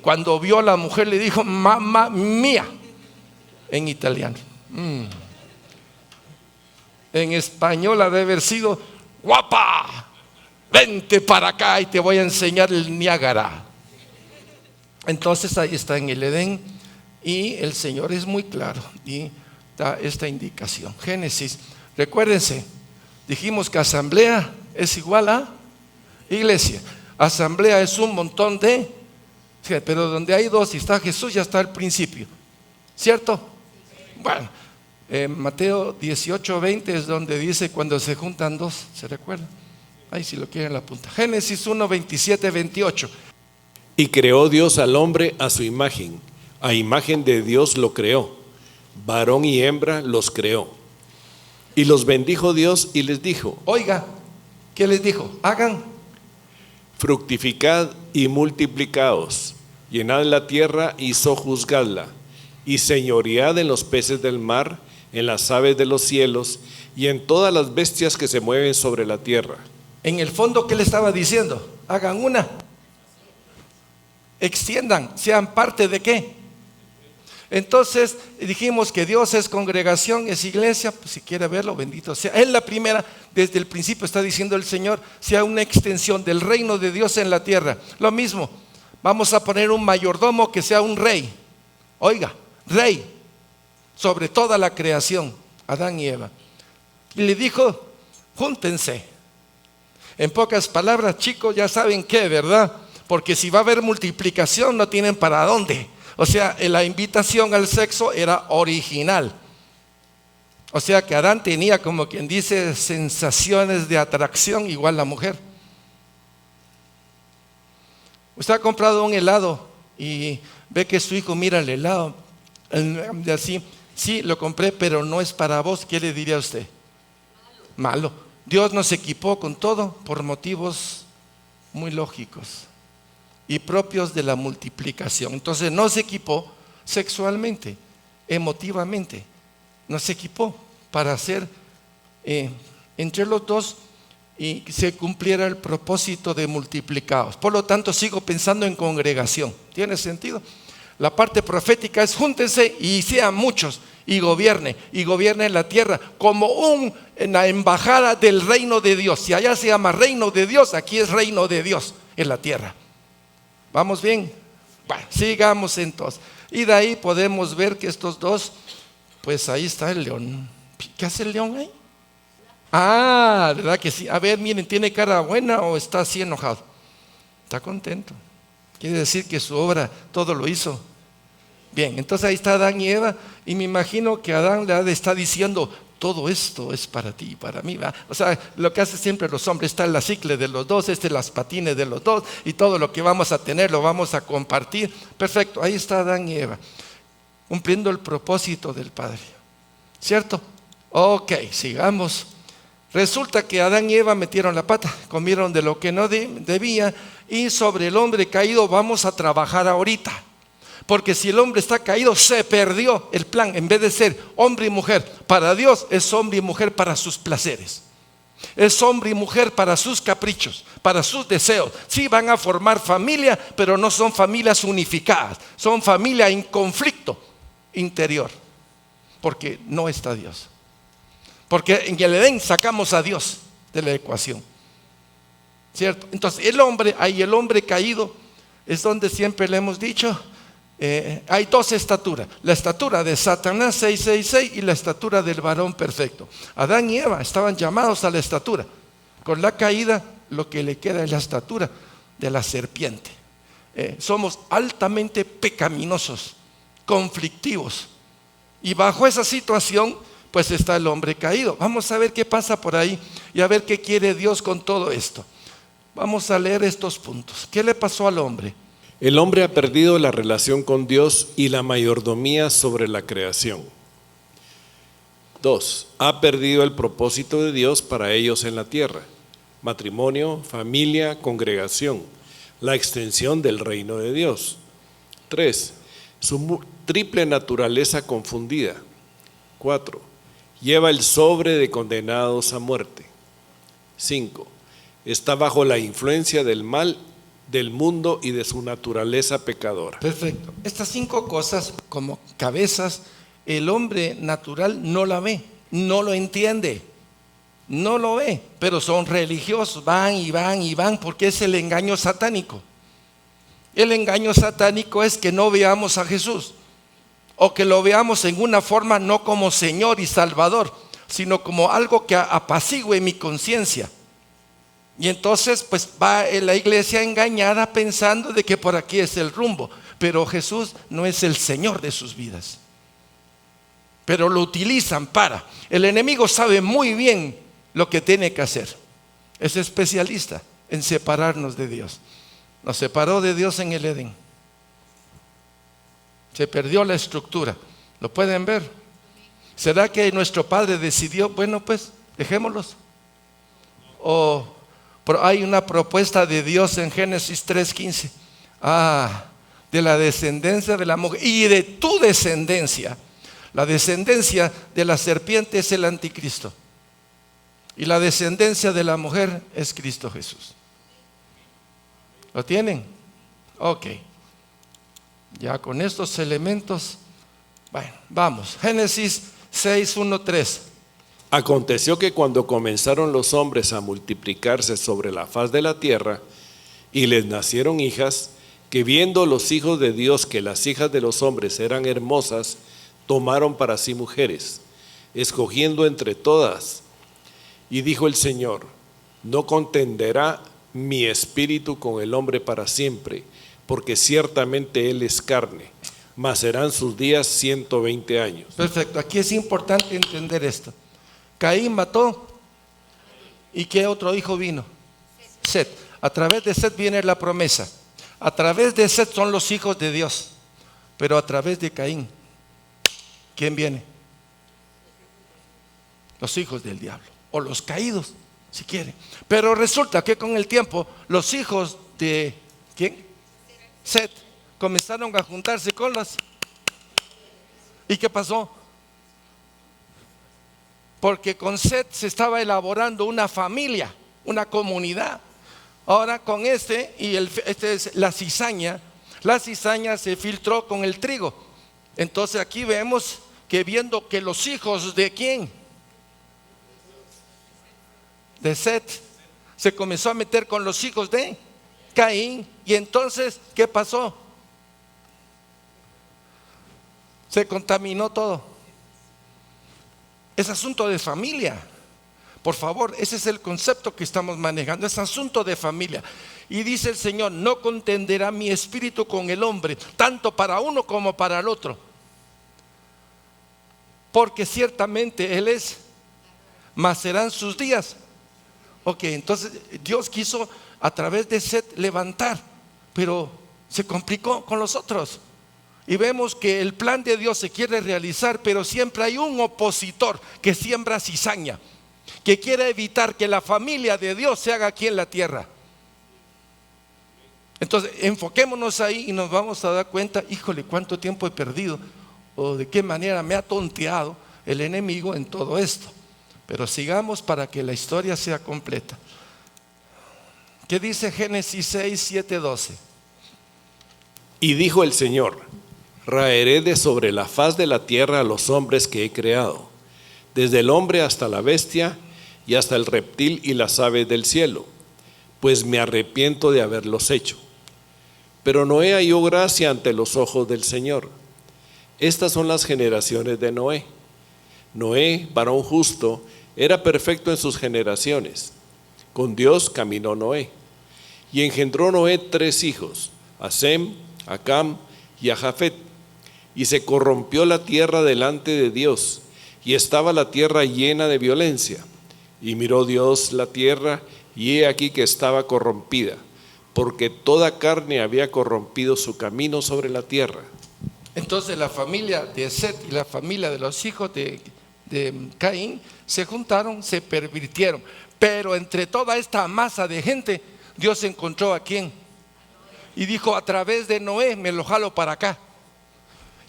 Cuando vio a la mujer le dijo: mamma mía. En italiano. En español ha de haber sido: guapa, vente para acá y te voy a enseñar el Niágara. Entonces ahí está en el Edén, y el Señor es muy claro y da esta indicación. Génesis, recuérdense, dijimos que asamblea es igual a iglesia. Asamblea es un montón de, pero donde hay dos y está Jesús, ya está el principio, ¿cierto? Bueno, Mateo 18:20 es donde dice cuando se juntan dos, ¿se recuerdan? Ahí si lo quieren la punta. Génesis 1:27-28. Y creó Dios al hombre a su imagen, a imagen de Dios lo creó, varón y hembra los creó. Y los bendijo Dios y les dijo: oiga, ¿qué les dijo? Hagan, fructificad y multiplicaos, llenad la tierra y sojuzgadla, y señoread en los peces del mar, en las aves de los cielos y en todas las bestias que se mueven sobre la tierra. En el fondo, ¿qué le estaba diciendo? Hagan una, extiendan, sean parte de qué. Entonces dijimos que Dios es congregación, es iglesia. Pues si quiere verlo, bendito sea. Es la primera, desde el principio está diciendo el Señor, sea una extensión del reino de Dios en la tierra. Lo mismo, vamos a poner un mayordomo que sea un rey. Oiga, rey sobre toda la creación, Adán y Eva. Y le dijo: júntense. En pocas palabras, chicos, ya saben qué, ¿verdad? porque si va a haber multiplicación no tienen para dónde. O sea, la invitación al sexo era original. O sea que Adán tenía, como quien dice, sensaciones de atracción igual la mujer. Usted ha comprado un helado y ve que su hijo mira el helado, así, sí, lo compré, pero no es para vos. ¿Qué le diría a usted? Malo. Dios nos equipó con todo por motivos muy lógicos y propios de la multiplicación. Entonces nos equipó sexualmente, emotivamente, nos equipó para hacer entre los dos y se cumpliera el propósito de multiplicados. Por lo tanto, sigo pensando en congregación. ¿Tiene sentido? La parte profética es: júntense y sean muchos y gobiernen la tierra como una embajada del reino de Dios. Si allá se llama reino de Dios, aquí es reino de Dios en la tierra. ¿Vamos bien? Bueno, sigamos entonces. Y de ahí podemos ver que estos dos, pues ahí está el león. ¿Qué hace el león ahí? Ah, ¿verdad que sí? A ver, miren, ¿tiene cara buena o está así enojado? Está contento. Quiere decir que su obra todo lo hizo bien. Entonces ahí está Adán y Eva, y me imagino que Adán le está diciendo: todo esto es para ti y para mí, ¿va? O sea, lo que hacen siempre los hombres: está en la cicle de los dos, las patines de los dos, y todo lo que vamos a tener lo vamos a compartir. Perfecto, ahí está Adán y Eva, cumpliendo el propósito del Padre, ¿cierto? Ok, sigamos. Resulta que Adán y Eva metieron la pata, comieron de lo que no debía, y sobre el hombre caído vamos a trabajar ahorita. Porque si el hombre está caído, se perdió el plan. En vez de ser hombre y mujer para Dios, es hombre y mujer para sus placeres. Es hombre y mujer para sus caprichos, para sus deseos. Sí, van a formar familia, pero no son familias unificadas. Son familia en conflicto interior, porque no está Dios. Porque en el Edén sacamos a Dios de la ecuación, ¿cierto? Entonces el hombre caído es donde siempre le hemos dicho, hay dos estaturas: la estatura de Satanás 666 y la estatura del varón perfecto. Adán y Eva estaban llamados a la estatura. Con la caída lo que le queda es la estatura de la serpiente. Somos altamente pecaminosos, conflictivos, y bajo esa situación pues está el hombre caído. Vamos a ver qué pasa por ahí y a ver qué quiere Dios con todo esto. Vamos a leer estos puntos. ¿Qué le pasó al hombre? El hombre ha perdido la relación con Dios y la mayordomía sobre la creación. 2. Ha perdido el propósito de Dios para ellos en la tierra: matrimonio, familia, congregación, la extensión del reino de Dios. 3. Su triple naturaleza confundida. 4. Lleva el sobre de condenados a muerte. 5. Está bajo la influencia del mal del mundo y de su naturaleza pecadora. Perfecto. Estas 5 cosas, como cabezas, el hombre natural no la ve, no lo entiende, no lo ve, pero son religiosos, van y van y van, porque es el engaño satánico. El engaño satánico es que no veamos a Jesús, o que lo veamos en una forma no como Señor y Salvador, sino como algo que apacigüe mi conciencia. Y entonces pues va la iglesia engañada pensando de que por aquí es el rumbo, pero Jesús no es el Señor de sus vidas. Pero lo utilizan para. El enemigo sabe muy bien lo que tiene que hacer. Es especialista en separarnos de Dios. Nos separó de Dios en el Edén. Se perdió la estructura. ¿Lo pueden ver? ¿Será que nuestro Padre decidió, bueno pues, dejémoslos? O hay una propuesta de Dios en Génesis 3:15. De la descendencia de la mujer y de tu descendencia. La descendencia de la serpiente es el anticristo. Y la descendencia de la mujer es Cristo Jesús. ¿Lo tienen? Ok. Ya con estos elementos, bueno, vamos. Génesis 6:1-3. Aconteció que cuando comenzaron los hombres a multiplicarse sobre la faz de la tierra, y les nacieron hijas, que viendo los hijos de Dios que las hijas de los hombres eran hermosas, tomaron para sí mujeres, escogiendo entre todas. Y dijo el Señor: no contenderá mi espíritu con el hombre para siempre, porque ciertamente él es carne, mas serán sus días 120 años. Perfecto, aquí es importante entender esto. Caín mató, ¿y qué otro hijo vino? Set. A través de Set viene la promesa. A través de Set son los hijos de Dios. Pero a través de Caín, ¿quién viene? Los hijos del diablo, o los caídos, si quiere. Pero resulta que con el tiempo los hijos de ¿quién? Set comenzaron a juntarse con las. ¿Y qué pasó? Porque con Set se estaba elaborando una familia, una comunidad. Ahora con este es la cizaña se filtró con el trigo. Entonces aquí vemos que viendo que los hijos de ¿quién? De Set se comenzó a meter con los hijos de Caín. Y entonces, ¿qué pasó? Se contaminó todo. Es asunto de familia. Por favor, ese es el concepto que estamos manejando. Es asunto de familia. Y dice el Señor: no contenderá mi espíritu con el hombre, tanto para uno como para el otro. Porque ciertamente Él es, mas serán sus días. Ok, entonces Dios quiso a través de Set levantar, pero se complicó con los otros. Y vemos que el plan de Dios se quiere realizar, pero siempre hay un opositor que siembra cizaña, que quiere evitar que la familia de Dios se haga aquí en la tierra. Entonces enfoquémonos ahí y nos vamos a dar cuenta: híjole, cuánto tiempo he perdido, o de qué manera me ha tonteado el enemigo en todo esto. Pero sigamos para que la historia sea completa. ¿Qué dice Génesis 6, 7, 12? Y dijo el Señor: raeré de sobre la faz de la tierra a los hombres que he creado, desde el hombre hasta la bestia y hasta el reptil y las aves del cielo, pues me arrepiento de haberlos hecho. Pero Noé halló gracia ante los ojos del Señor. Estas son las generaciones de Noé. Noé, varón justo, era perfecto en sus generaciones. Con Dios caminó Noé. Y engendró Noé 3 hijos, a Sem, a Cam y a Jafet. Y se corrompió la tierra delante de Dios, y estaba la tierra llena de violencia. Y miró Dios la tierra, y he aquí que estaba corrompida, porque toda carne había corrompido su camino sobre la tierra. Entonces la familia de Set y la familia de los hijos de Caín se juntaron, se pervirtieron. Pero entre toda esta masa de gente, Dios encontró a quién. Y dijo: a través de Noé me lo jalo para acá.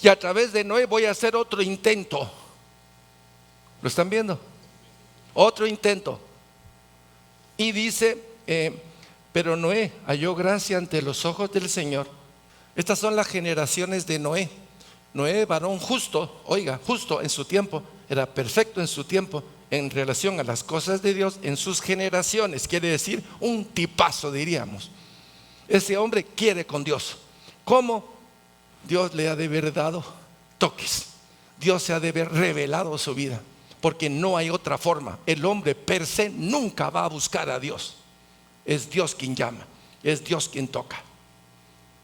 Y a través de Noé voy a hacer otro intento. ¿Lo están viendo? Otro intento. Y dice, pero Noé halló gracia ante los ojos del Señor. Estas son las generaciones de Noé. Noé, varón justo, oiga, justo en su tiempo, era perfecto en su tiempo en relación a las cosas de Dios en sus generaciones. Quiere decir un tipazo, diríamos. Ese hombre quiere con Dios. ¿Cómo? Dios le ha de haber dado toques. Dios se ha de haber revelado su vida, porque no hay otra forma. El hombre per se nunca va a buscar a Dios. Es Dios quien llama, es Dios quien toca.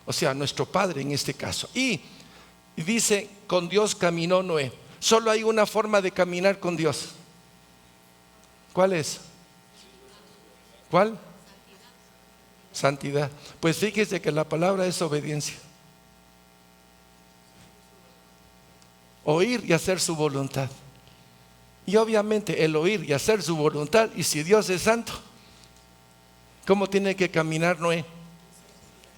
O sea, nuestro Padre en este caso. Y dice: con Dios caminó Noé. Solo hay una forma de caminar con Dios. ¿Cuál es? ¿Cuál? Santidad. Pues fíjese que la palabra es obediencia. Oír y hacer su voluntad. Y obviamente el oír y hacer su voluntad. Y si Dios es santo, ¿cómo tiene que caminar Noé?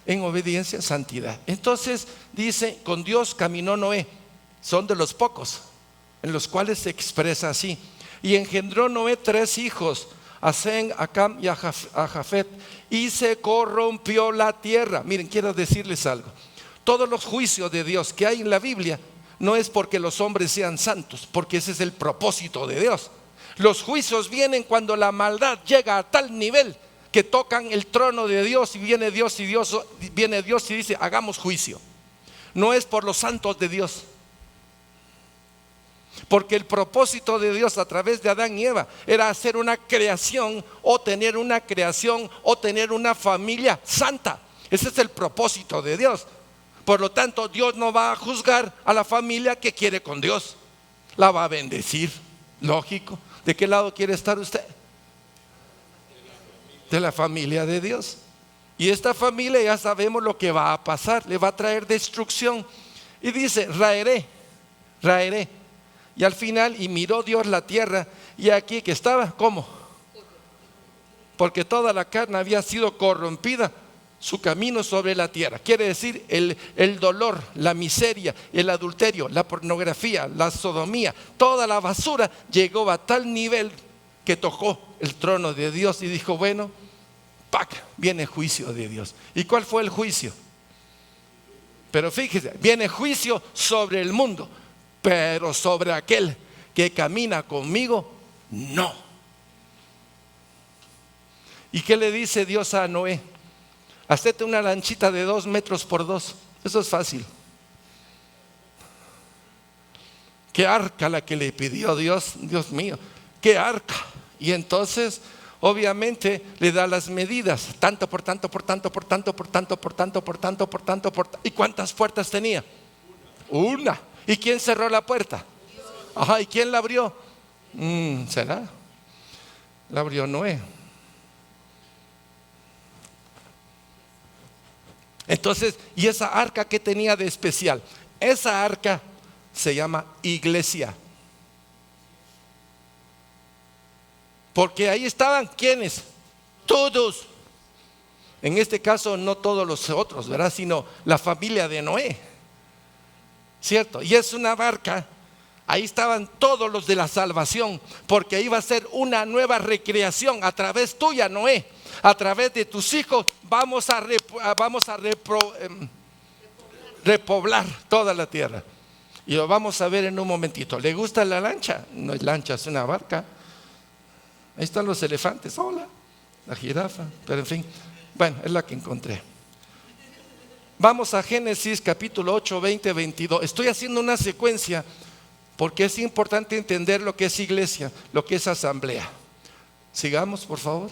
En obediencia, santidad. Entonces dice: con Dios caminó Noé. Son de los pocos en los cuales se expresa así. Y engendró Noé 3 hijos, a Sem, a Cam y a Jafet. Y se corrompió la tierra. Miren, quiero decirles algo. Todos los juicios de Dios que hay en la Biblia no es porque los hombres sean santos, porque ese es el propósito de Dios. Los juicios vienen cuando la maldad llega a tal nivel que tocan el trono de Dios, y viene Dios y dice: hagamos juicio. No es por los santos de Dios. Porque el propósito de Dios a través de Adán y Eva era hacer una creación o tener una creación o tener una familia santa. Ese es el propósito de Dios. Por lo tanto, Dios no va a juzgar a la familia que quiere con Dios. La va a bendecir, lógico. ¿De qué lado quiere estar usted? De la familia de Dios. Y esta familia ya sabemos lo que va a pasar. Le va a traer destrucción. Y dice, raeré. Y al final, y miró Dios la tierra, y aquí que estaba, ¿cómo? Porque toda la carne había sido corrompida, su camino sobre la tierra. Quiere decir, el dolor, la miseria, el adulterio, la pornografía, la sodomía, toda la basura llegó a tal nivel que tocó el trono de Dios y dijo, bueno, ¡pac!, viene juicio de Dios. ¿Y cuál fue el juicio? Pero fíjese, viene juicio sobre el mundo, pero sobre aquel que camina conmigo, no. ¿Y qué le dice Dios a Noé? Hacete una lanchita de 2 metros por 2. Eso es fácil. ¿Qué arca la que le pidió Dios? Dios mío, ¿qué arca? Y entonces, obviamente, le da las medidas. Tanto por tanto, por tanto, por tanto, por tanto, por tanto, por tanto, por tanto, por tanto. ¿Y cuántas puertas tenía? Una. ¿Y quién cerró la puerta? Ajá, ¿y quién la abrió? ¿Será? La abrió Noé. Entonces, ¿y esa arca qué tenía de especial? Esa arca se llama iglesia. Porque ahí estaban, ¿quiénes? Todos. En este caso, no todos los otros, ¿verdad? Sino la familia de Noé. ¿Cierto? Y es una barca. Ahí estaban todos los de la salvación, porque iba a ser una nueva recreación a través tuya, Noé. A través de tus hijos vamos a repoblar toda la tierra. Y lo vamos a ver en un momentito. ¿Le gusta la lancha? No es lancha, es una barca. Ahí están los elefantes, hola, la jirafa, pero en fin, bueno, es la que encontré. Vamos a Génesis capítulo 8, 20, 22. Estoy haciendo una secuencia porque es importante entender lo que es iglesia, lo que es asamblea. Sigamos, por favor.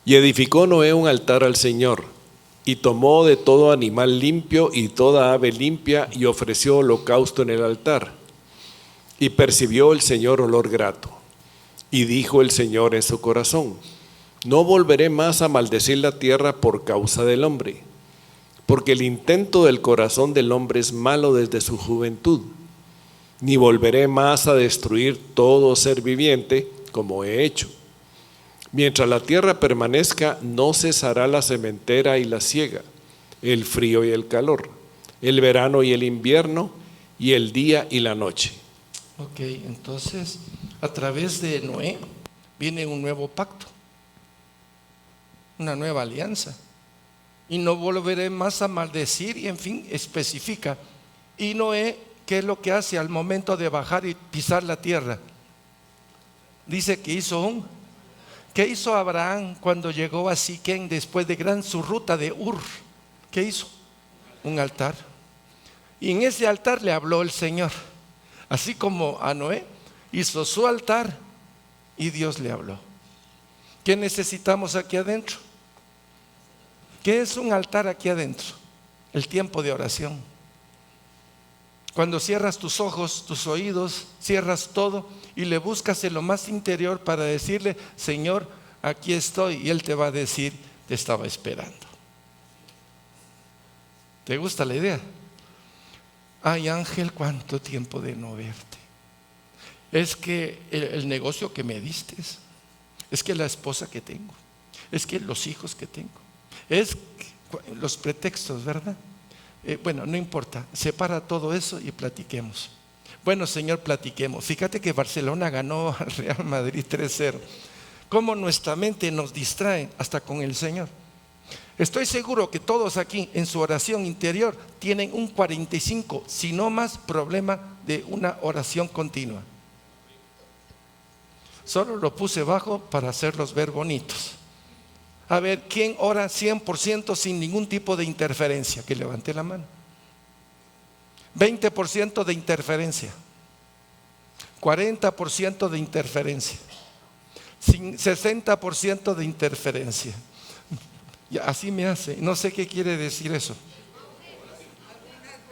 Y edificó Noé un altar al Señor, y tomó de todo animal limpio y toda ave limpia, y ofreció holocausto en el altar. Y percibió el Señor olor grato. Y dijo el Señor en su corazón: no volveré más a maldecir la tierra por causa del hombre, porque el intento del corazón del hombre es malo desde su juventud. Ni volveré más a destruir todo ser viviente como he hecho. Mientras la tierra permanezca, no cesará la sementera y la siega, el frío y el calor, el verano y el invierno, y el día y la noche. Ok, entonces a través de Noé viene un nuevo pacto, una nueva alianza. Y no volveré más a maldecir, y en fin, especifica. Y Noé, ¿qué es lo que hace al momento de bajar y pisar la tierra? Dice que hizo ¿qué hizo Abraham cuando llegó a Siquén después de su ruta de Ur? ¿Qué hizo? Un altar. Y en ese altar le habló el Señor. Así como a Noé hizo su altar y Dios le habló. ¿Qué necesitamos aquí adentro? ¿Qué es un altar aquí adentro? El tiempo de oración. Cuando cierras tus ojos, tus oídos, cierras todo y le buscas en lo más interior para decirle: Señor, aquí estoy. Y Él te va a decir: te estaba esperando. ¿Te gusta la idea? Ay, Ángel, cuánto tiempo de no verte. Es que el negocio que me diste, es que la esposa que tengo, es que los hijos que tengo, es los pretextos, ¿verdad? Bueno, no importa, separa todo eso y platiquemos. Bueno, Señor, platiquemos. Fíjate que Barcelona ganó al Real Madrid 3-0. Cómo nuestra mente nos distrae hasta con el Señor. Estoy seguro que todos aquí en su oración interior tienen un 45, si no más, problema de una oración continua. Solo lo puse bajo para hacerlos ver bonitos. A ver, ¿quién ora 100% sin ningún tipo de interferencia? Que levante la mano. 20% de interferencia. 40% de interferencia, 60% de interferencia. Y así me hace, no sé qué quiere decir eso.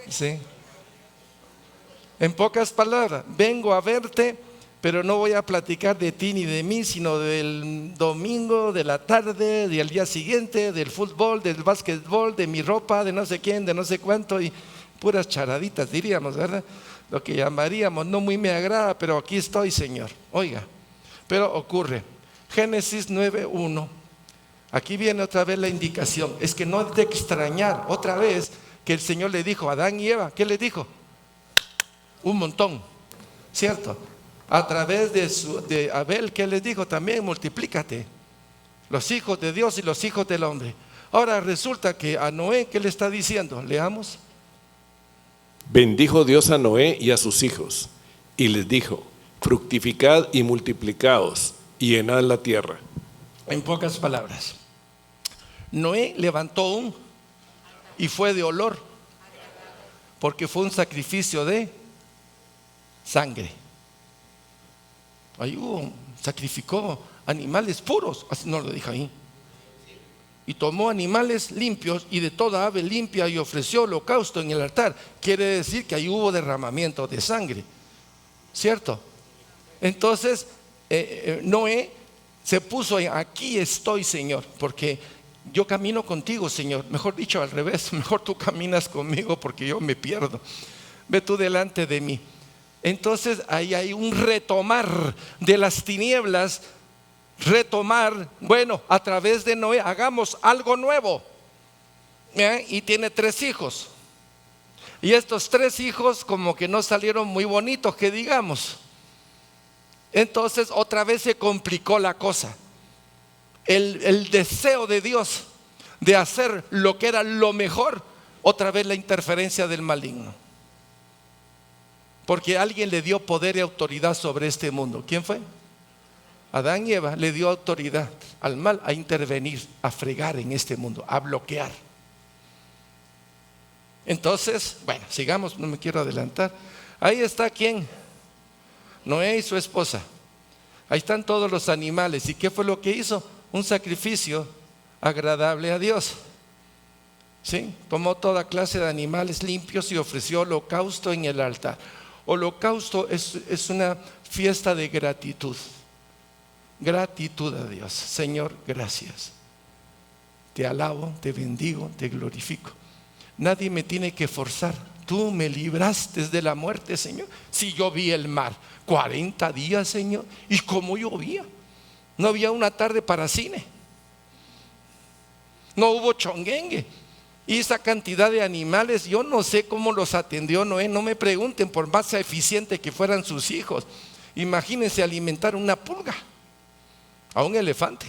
¿Sí? En pocas palabras, vengo a verte, pero no voy a platicar de ti ni de mí, sino del domingo, de la tarde, del día siguiente, del fútbol, del básquetbol, de mi ropa, de no sé quién, de no sé cuánto, y puras charaditas diríamos, ¿verdad? Lo que llamaríamos, no muy me agrada, pero aquí estoy, Señor. Oiga, pero ocurre, Génesis 9:1, aquí viene otra vez la indicación. Es que no es de extrañar otra vez que el Señor le dijo a Adán y Eva, ¿qué les dijo? Un montón, ¿cierto? A través de Abel, ¿qué les dijo? También multiplícate, los hijos de Dios y los hijos del hombre. Ahora resulta que a Noé, ¿qué le está diciendo? Leamos. Bendijo Dios a Noé y a sus hijos, y les dijo: fructificad y multiplicaos, y llenad la tierra. En pocas palabras, Noé levantó y fue de olor, porque fue un sacrificio de sangre. Ahí sacrificó animales puros, así no lo dije ahí. Y tomó animales limpios y de toda ave limpia y ofreció holocausto en el altar. Quiere decir que ahí hubo derramamiento de sangre, ¿cierto? Entonces Noé se puso en, aquí estoy, Señor, porque yo camino contigo, Señor. Mejor dicho, al revés, mejor tú caminas conmigo porque yo me pierdo. Ve tú delante de mí. Entonces ahí hay un retomar de las tinieblas, retomar, bueno, a través de Noé, hagamos algo nuevo. Y tiene 3 hijos. Y estos 3 hijos como que no salieron muy bonitos, que digamos. Entonces otra vez se complicó la cosa. El deseo de Dios de hacer lo que era lo mejor, otra vez la interferencia del maligno. Porque alguien le dio poder y autoridad sobre este mundo. ¿Quién fue? Adán y Eva le dio autoridad al mal a intervenir, a fregar en este mundo, a bloquear. Entonces, bueno, sigamos, no me quiero adelantar. Ahí está ¿quién? Noé y su esposa. Ahí están todos los animales. ¿Y qué fue lo que hizo? Un sacrificio agradable a Dios. ¿Sí? Tomó toda clase de animales limpios y ofreció holocausto en el altar. Holocausto es una fiesta de gratitud. Gratitud a Dios. Señor, gracias. Te alabo, te bendigo, te glorifico. Nadie me tiene que forzar. Tú me libraste de la muerte, Señor. Si yo vi el mar 40 días, Señor, y cómo llovía. No había una tarde para cine. No hubo chonguengue. Y esa cantidad de animales, yo no sé cómo los atendió Noé. No me pregunten, por más eficiente que fueran sus hijos. Imagínense alimentar una pulga, a un elefante,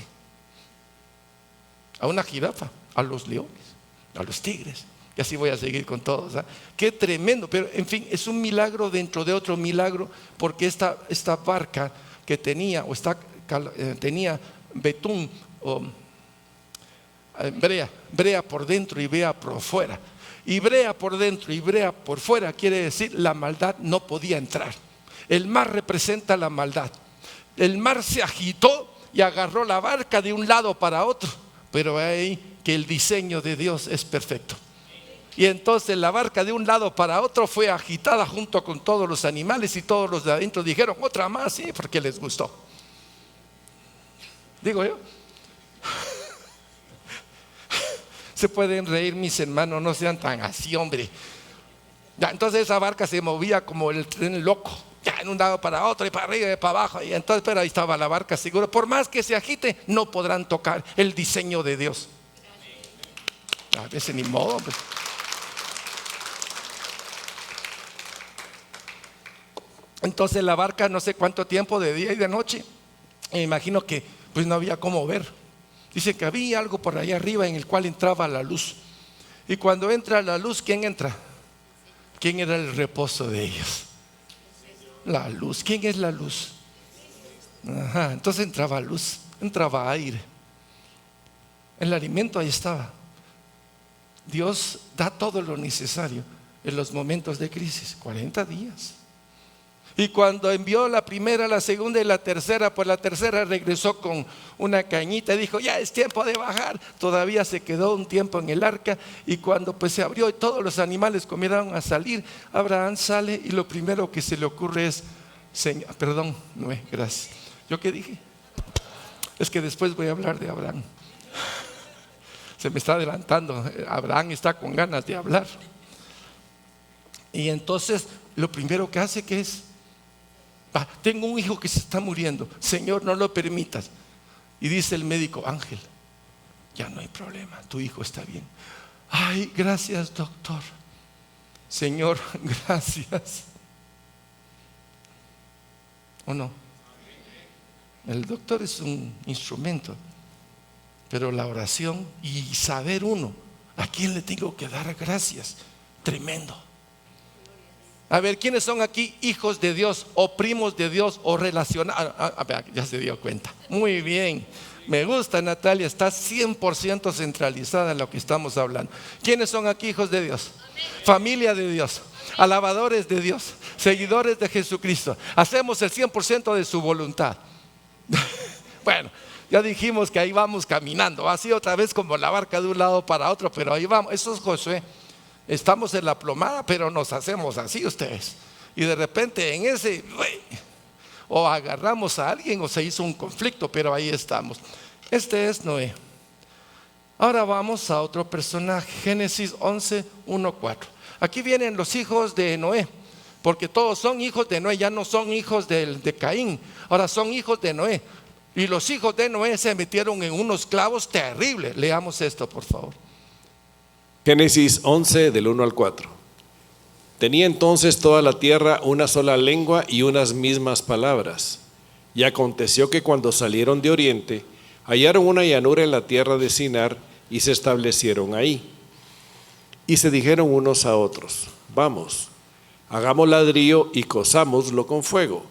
a una jirafa, a los leones, a los tigres. Y así voy a seguir con todos, ¿eh? Qué tremendo, pero en fin, es un milagro dentro de otro milagro, porque esta barca que tenía, tenía betún o brea por dentro y brea por fuera. Y brea por dentro y brea por fuera quiere decir la maldad no podía entrar. El mar representa la maldad. El mar se agitó y agarró la barca de un lado para otro, pero ahí que el diseño de Dios es perfecto. Y entonces la barca de un lado para otro fue agitada junto con todos los animales, y todos los de adentro dijeron otra más, sí, porque les gustó. Digo yo. Se pueden reír mis hermanos, no sean tan así, hombre. Ya, entonces esa barca se movía como el tren loco, ya en un lado para otro, y para arriba y para abajo, y entonces, pero ahí estaba la barca segura. Por más que se agite, no podrán tocar el diseño de Dios. A veces ni modo, pues. Entonces la barca, no sé cuánto tiempo, de día y de noche, me imagino que pues no había cómo ver. Dice que había algo por allá arriba en el cual entraba la luz. Y cuando entra la luz, ¿quién entra? ¿Quién era el reposo de ellos? La luz. ¿Quién es la luz? Ajá, entonces entraba luz, entraba aire. El alimento ahí estaba. Dios da todo lo necesario en los momentos de crisis. 40 días. Y cuando envió la primera, la segunda y la tercera, pues la tercera regresó con una cañita y dijo, ya es tiempo de bajar. Todavía se quedó un tiempo en el arca, y cuando pues se abrió y todos los animales comenzaron a salir, Abraham sale y lo primero que se le ocurre es, perdón, Noé, gracias. ¿Yo qué dije? Es que después voy a hablar de Abraham. Se me está adelantando. Abraham está con ganas de hablar. Y entonces lo primero que hace que es, tengo un hijo que se está muriendo, Señor, no lo permitas. Y dice el médico, Ángel, ya no hay problema, tu hijo está bien. Ay, gracias, doctor. Señor, gracias. ¿O no? El doctor es un instrumento, pero la oración y saber uno a quién le tengo que dar gracias, tremendo. A ver, ¿quiénes son aquí hijos de Dios o primos de Dios o relacionados? Ya se dio cuenta. Muy bien. Me gusta, Natalia, está 100% centralizada en lo que estamos hablando. ¿Quiénes son aquí hijos de Dios? Amén. Familia de Dios, alabadores de Dios, seguidores de Jesucristo. Hacemos el 100% de su voluntad. Bueno, ya dijimos que ahí vamos caminando, así otra vez como la barca de un lado para otro, pero ahí vamos. Eso es Josué. Estamos en la plomada, pero nos hacemos así ustedes. Y de repente en ese, o agarramos a alguien o se hizo un conflicto, pero ahí estamos. Este es Noé. Ahora vamos a otro personaje, Génesis 11, 1, 4. Aquí vienen los hijos de Noé, porque todos son hijos de Noé, ya no son hijos de Caín, ahora son hijos de Noé. Y los hijos de Noé se metieron en unos clavos terribles. Leamos esto, por favor. Génesis 11 del 1 al 4. Tenía entonces toda la tierra una sola lengua y unas mismas palabras. Y aconteció que cuando salieron de oriente, hallaron una llanura en la tierra de Sinar y se establecieron ahí. Y se dijeron unos a otros, vamos, hagamos ladrillo y cozámoslo con fuego.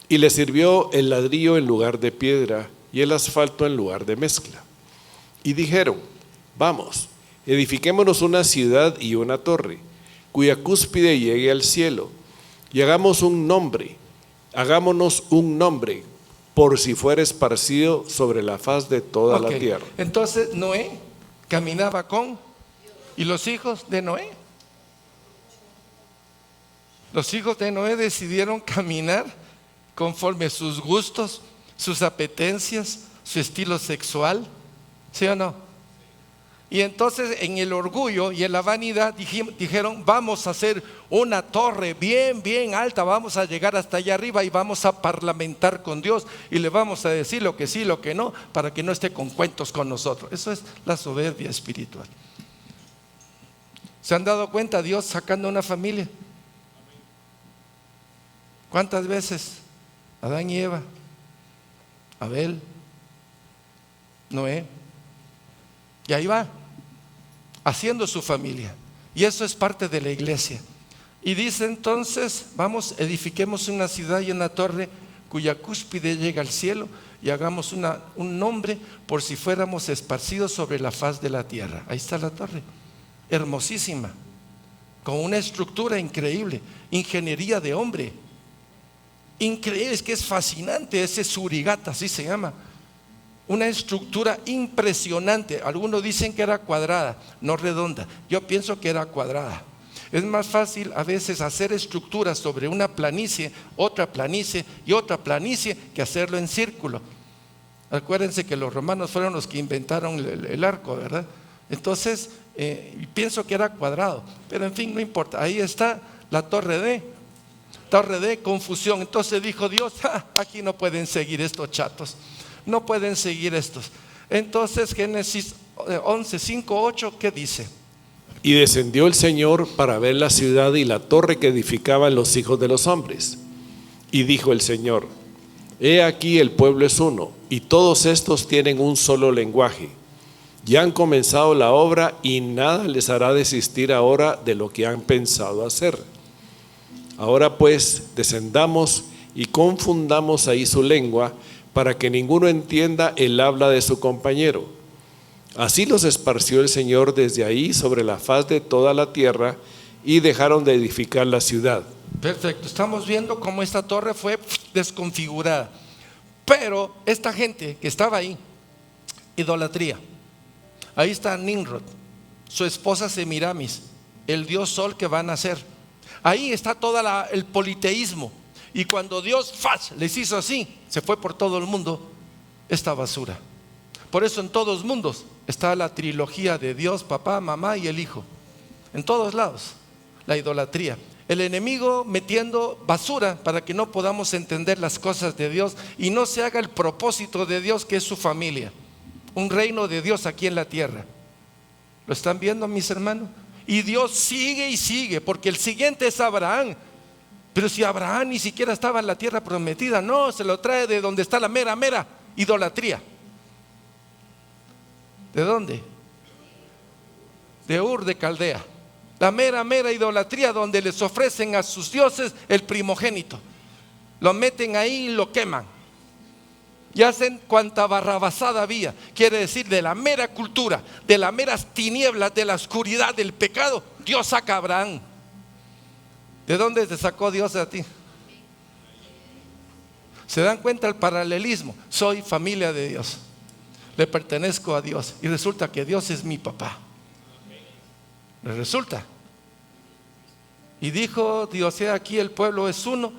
Y les sirvió el ladrillo en lugar de piedra y el asfalto en lugar de mezcla. Y dijeron, vamos, edifiquémonos una ciudad y una torre, cuya cúspide llegue al cielo, y hagámonos un nombre, por si fuera esparcido sobre la faz de toda la tierra. Entonces Noé caminaba con, ¿y los hijos de Noé? Los hijos de Noé decidieron caminar conforme sus gustos, sus apetencias, su estilo sexual, ¿sí o no? Y entonces en el orgullo y en la vanidad dijeron, vamos a hacer una torre bien, bien alta, vamos a llegar hasta allá arriba y vamos a parlamentar con Dios y le vamos a decir lo que sí, lo que no, para que no esté con cuentos con nosotros. Eso es la soberbia espiritual. ¿Se han dado cuenta Dios sacando una familia? ¿Cuántas veces? Adán y Eva, Abel, Noé. Y ahí va, haciendo su familia. Y eso es parte de la iglesia. Y dice entonces, vamos, edifiquemos una ciudad y una torre cuya cúspide llega al cielo y hagamos un nombre por si fuéramos esparcidos sobre la faz de la tierra. Ahí está la torre, hermosísima, con una estructura increíble, ingeniería de hombre. Increíble, es que es fascinante ese surigata, así se llama. Una estructura impresionante. Algunos dicen que era cuadrada, no redonda. Yo pienso que era cuadrada. Es más fácil a veces hacer estructuras sobre una planicie, otra planicie y otra planicie, que hacerlo en círculo. Acuérdense que los romanos fueron los que inventaron el arco, ¿verdad? Entonces, pienso que era cuadrado. Pero en fin, no importa. Ahí está la torre de confusión. Entonces dijo Dios, aquí no pueden seguir estos chatos. No pueden seguir estos. Entonces Génesis 11, 5, 8, ¿qué dice? Y descendió el Señor para ver la ciudad y la torre que edificaban los hijos de los hombres. Y dijo el Señor, he aquí el pueblo es uno, y todos estos tienen un solo lenguaje. Ya han comenzado la obra y nada les hará desistir ahora de lo que han pensado hacer. Ahora pues descendamos y confundamos ahí su lengua, para que ninguno entienda el habla de su compañero. Así los esparció el Señor desde ahí sobre la faz de toda la tierra y dejaron de edificar la ciudad. Perfecto, estamos viendo cómo esta torre fue desconfigurada. Pero esta gente que estaba ahí, idolatría. Ahí está Nimrod, su esposa Semiramis, el dios sol que va a nacer. Ahí está todo el politeísmo. Y cuando Dios les hizo así, se fue por todo el mundo esta basura. Por eso en todos los mundos está la trilogía de Dios, papá, mamá y el hijo. En todos lados, la idolatría. El enemigo metiendo basura para que no podamos entender las cosas de Dios y no se haga el propósito de Dios, que es su familia, un reino de Dios aquí en la tierra. ¿Lo están viendo, mis hermanos? Y Dios sigue y sigue, porque el siguiente es Abraham. Pero si Abraham ni siquiera estaba en la tierra prometida, no, se lo trae de donde está la mera idolatría. ¿De dónde? De Ur de Caldea. La mera idolatría, donde les ofrecen a sus dioses el primogénito. Lo meten ahí y lo queman. Y hacen cuanta barrabasada había. Quiere decir, de la mera cultura, de las meras tinieblas, de la oscuridad, del pecado, Dios saca a Abraham. ¿De dónde te sacó Dios a ti? ¿Se dan cuenta el paralelismo? Soy familia de Dios, le pertenezco a Dios y resulta que Dios es mi papá. Resulta. Y dijo Dios: he aquí el pueblo es uno.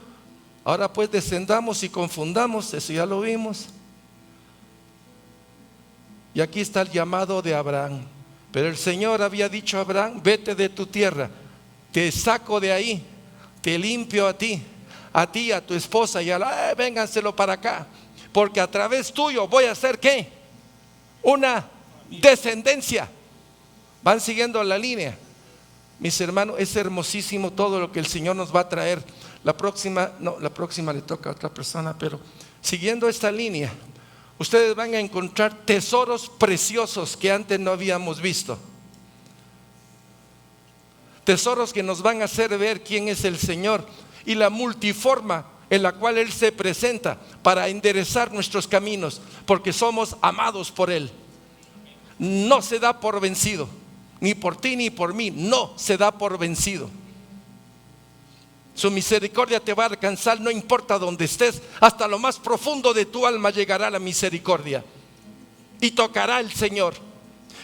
Ahora pues descendamos y confundamos. Eso ya lo vimos. Y aquí está el llamado de Abraham. Pero el Señor había dicho a Abraham: vete de tu tierra, te saco de ahí, te limpio a ti, a tu esposa y a la, vénganselo para acá, porque a través tuyo voy a hacer ¿qué? Una descendencia. Van siguiendo la línea. Mis hermanos, es hermosísimo todo lo que el Señor nos va a traer. La próxima le toca a otra persona, pero siguiendo esta línea, ustedes van a encontrar tesoros preciosos que antes no habíamos visto. Tesoros que nos van a hacer ver quién es el Señor y la multiforma en la cual Él se presenta para enderezar nuestros caminos, porque somos amados por Él. No se da por vencido, ni por ti ni por mí, no se da por vencido. Su misericordia te va a alcanzar, no importa dónde estés, hasta lo más profundo de tu alma llegará la misericordia y tocará el Señor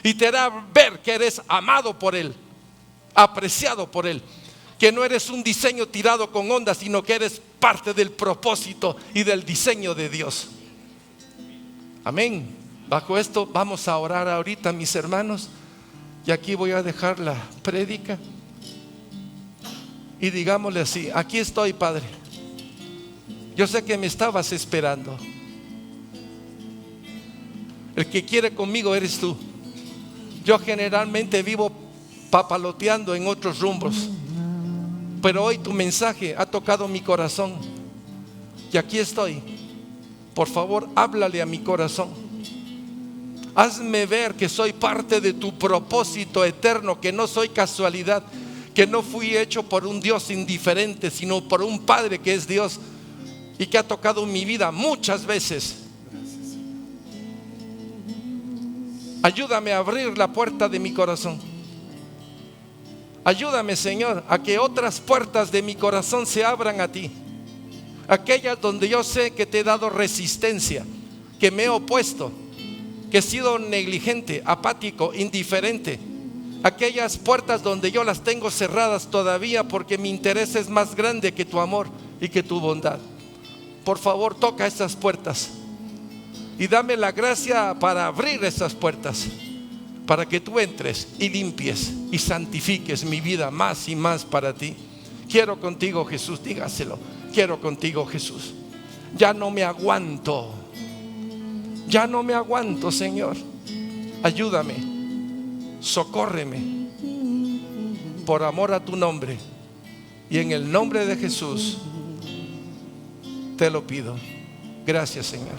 y te hará ver que eres amado por Él, apreciado por Él, que no eres un diseño tirado con ondas, sino que eres parte del propósito y del diseño de Dios. Amén. Bajo esto vamos a orar ahorita, mis hermanos, y aquí voy a dejar la prédica y digámosle así: aquí estoy, Padre, yo sé que me estabas esperando. El que quiere conmigo eres tú. Yo generalmente vivo papaloteando en otros rumbos, pero hoy tu mensaje ha tocado mi corazón y aquí estoy. Por favor, háblale a mi corazón. Hazme ver que soy parte de tu propósito eterno, que no soy casualidad, que no fui hecho por un Dios indiferente, sino por un Padre que es Dios y que ha tocado mi vida muchas veces. Ayúdame a abrir la puerta de mi corazón. Ayúdame, Señor, a que otras puertas de mi corazón se abran a ti. Aquellas donde yo sé que te he dado resistencia, que me he opuesto, que he sido negligente, apático, indiferente. Aquellas puertas donde yo las tengo cerradas todavía porque mi interés es más grande que tu amor y que tu bondad. Por favor, toca esas puertas y dame la gracia para abrir esas puertas, para que tú entres y limpies y santifiques mi vida más y más para ti. Quiero contigo, Jesús, dígaselo. Quiero contigo, Jesús. Ya no me aguanto. Ya no me aguanto, Señor. Ayúdame, socórreme, por amor a tu nombre. Y en el nombre de Jesús te lo pido. Gracias, Señor.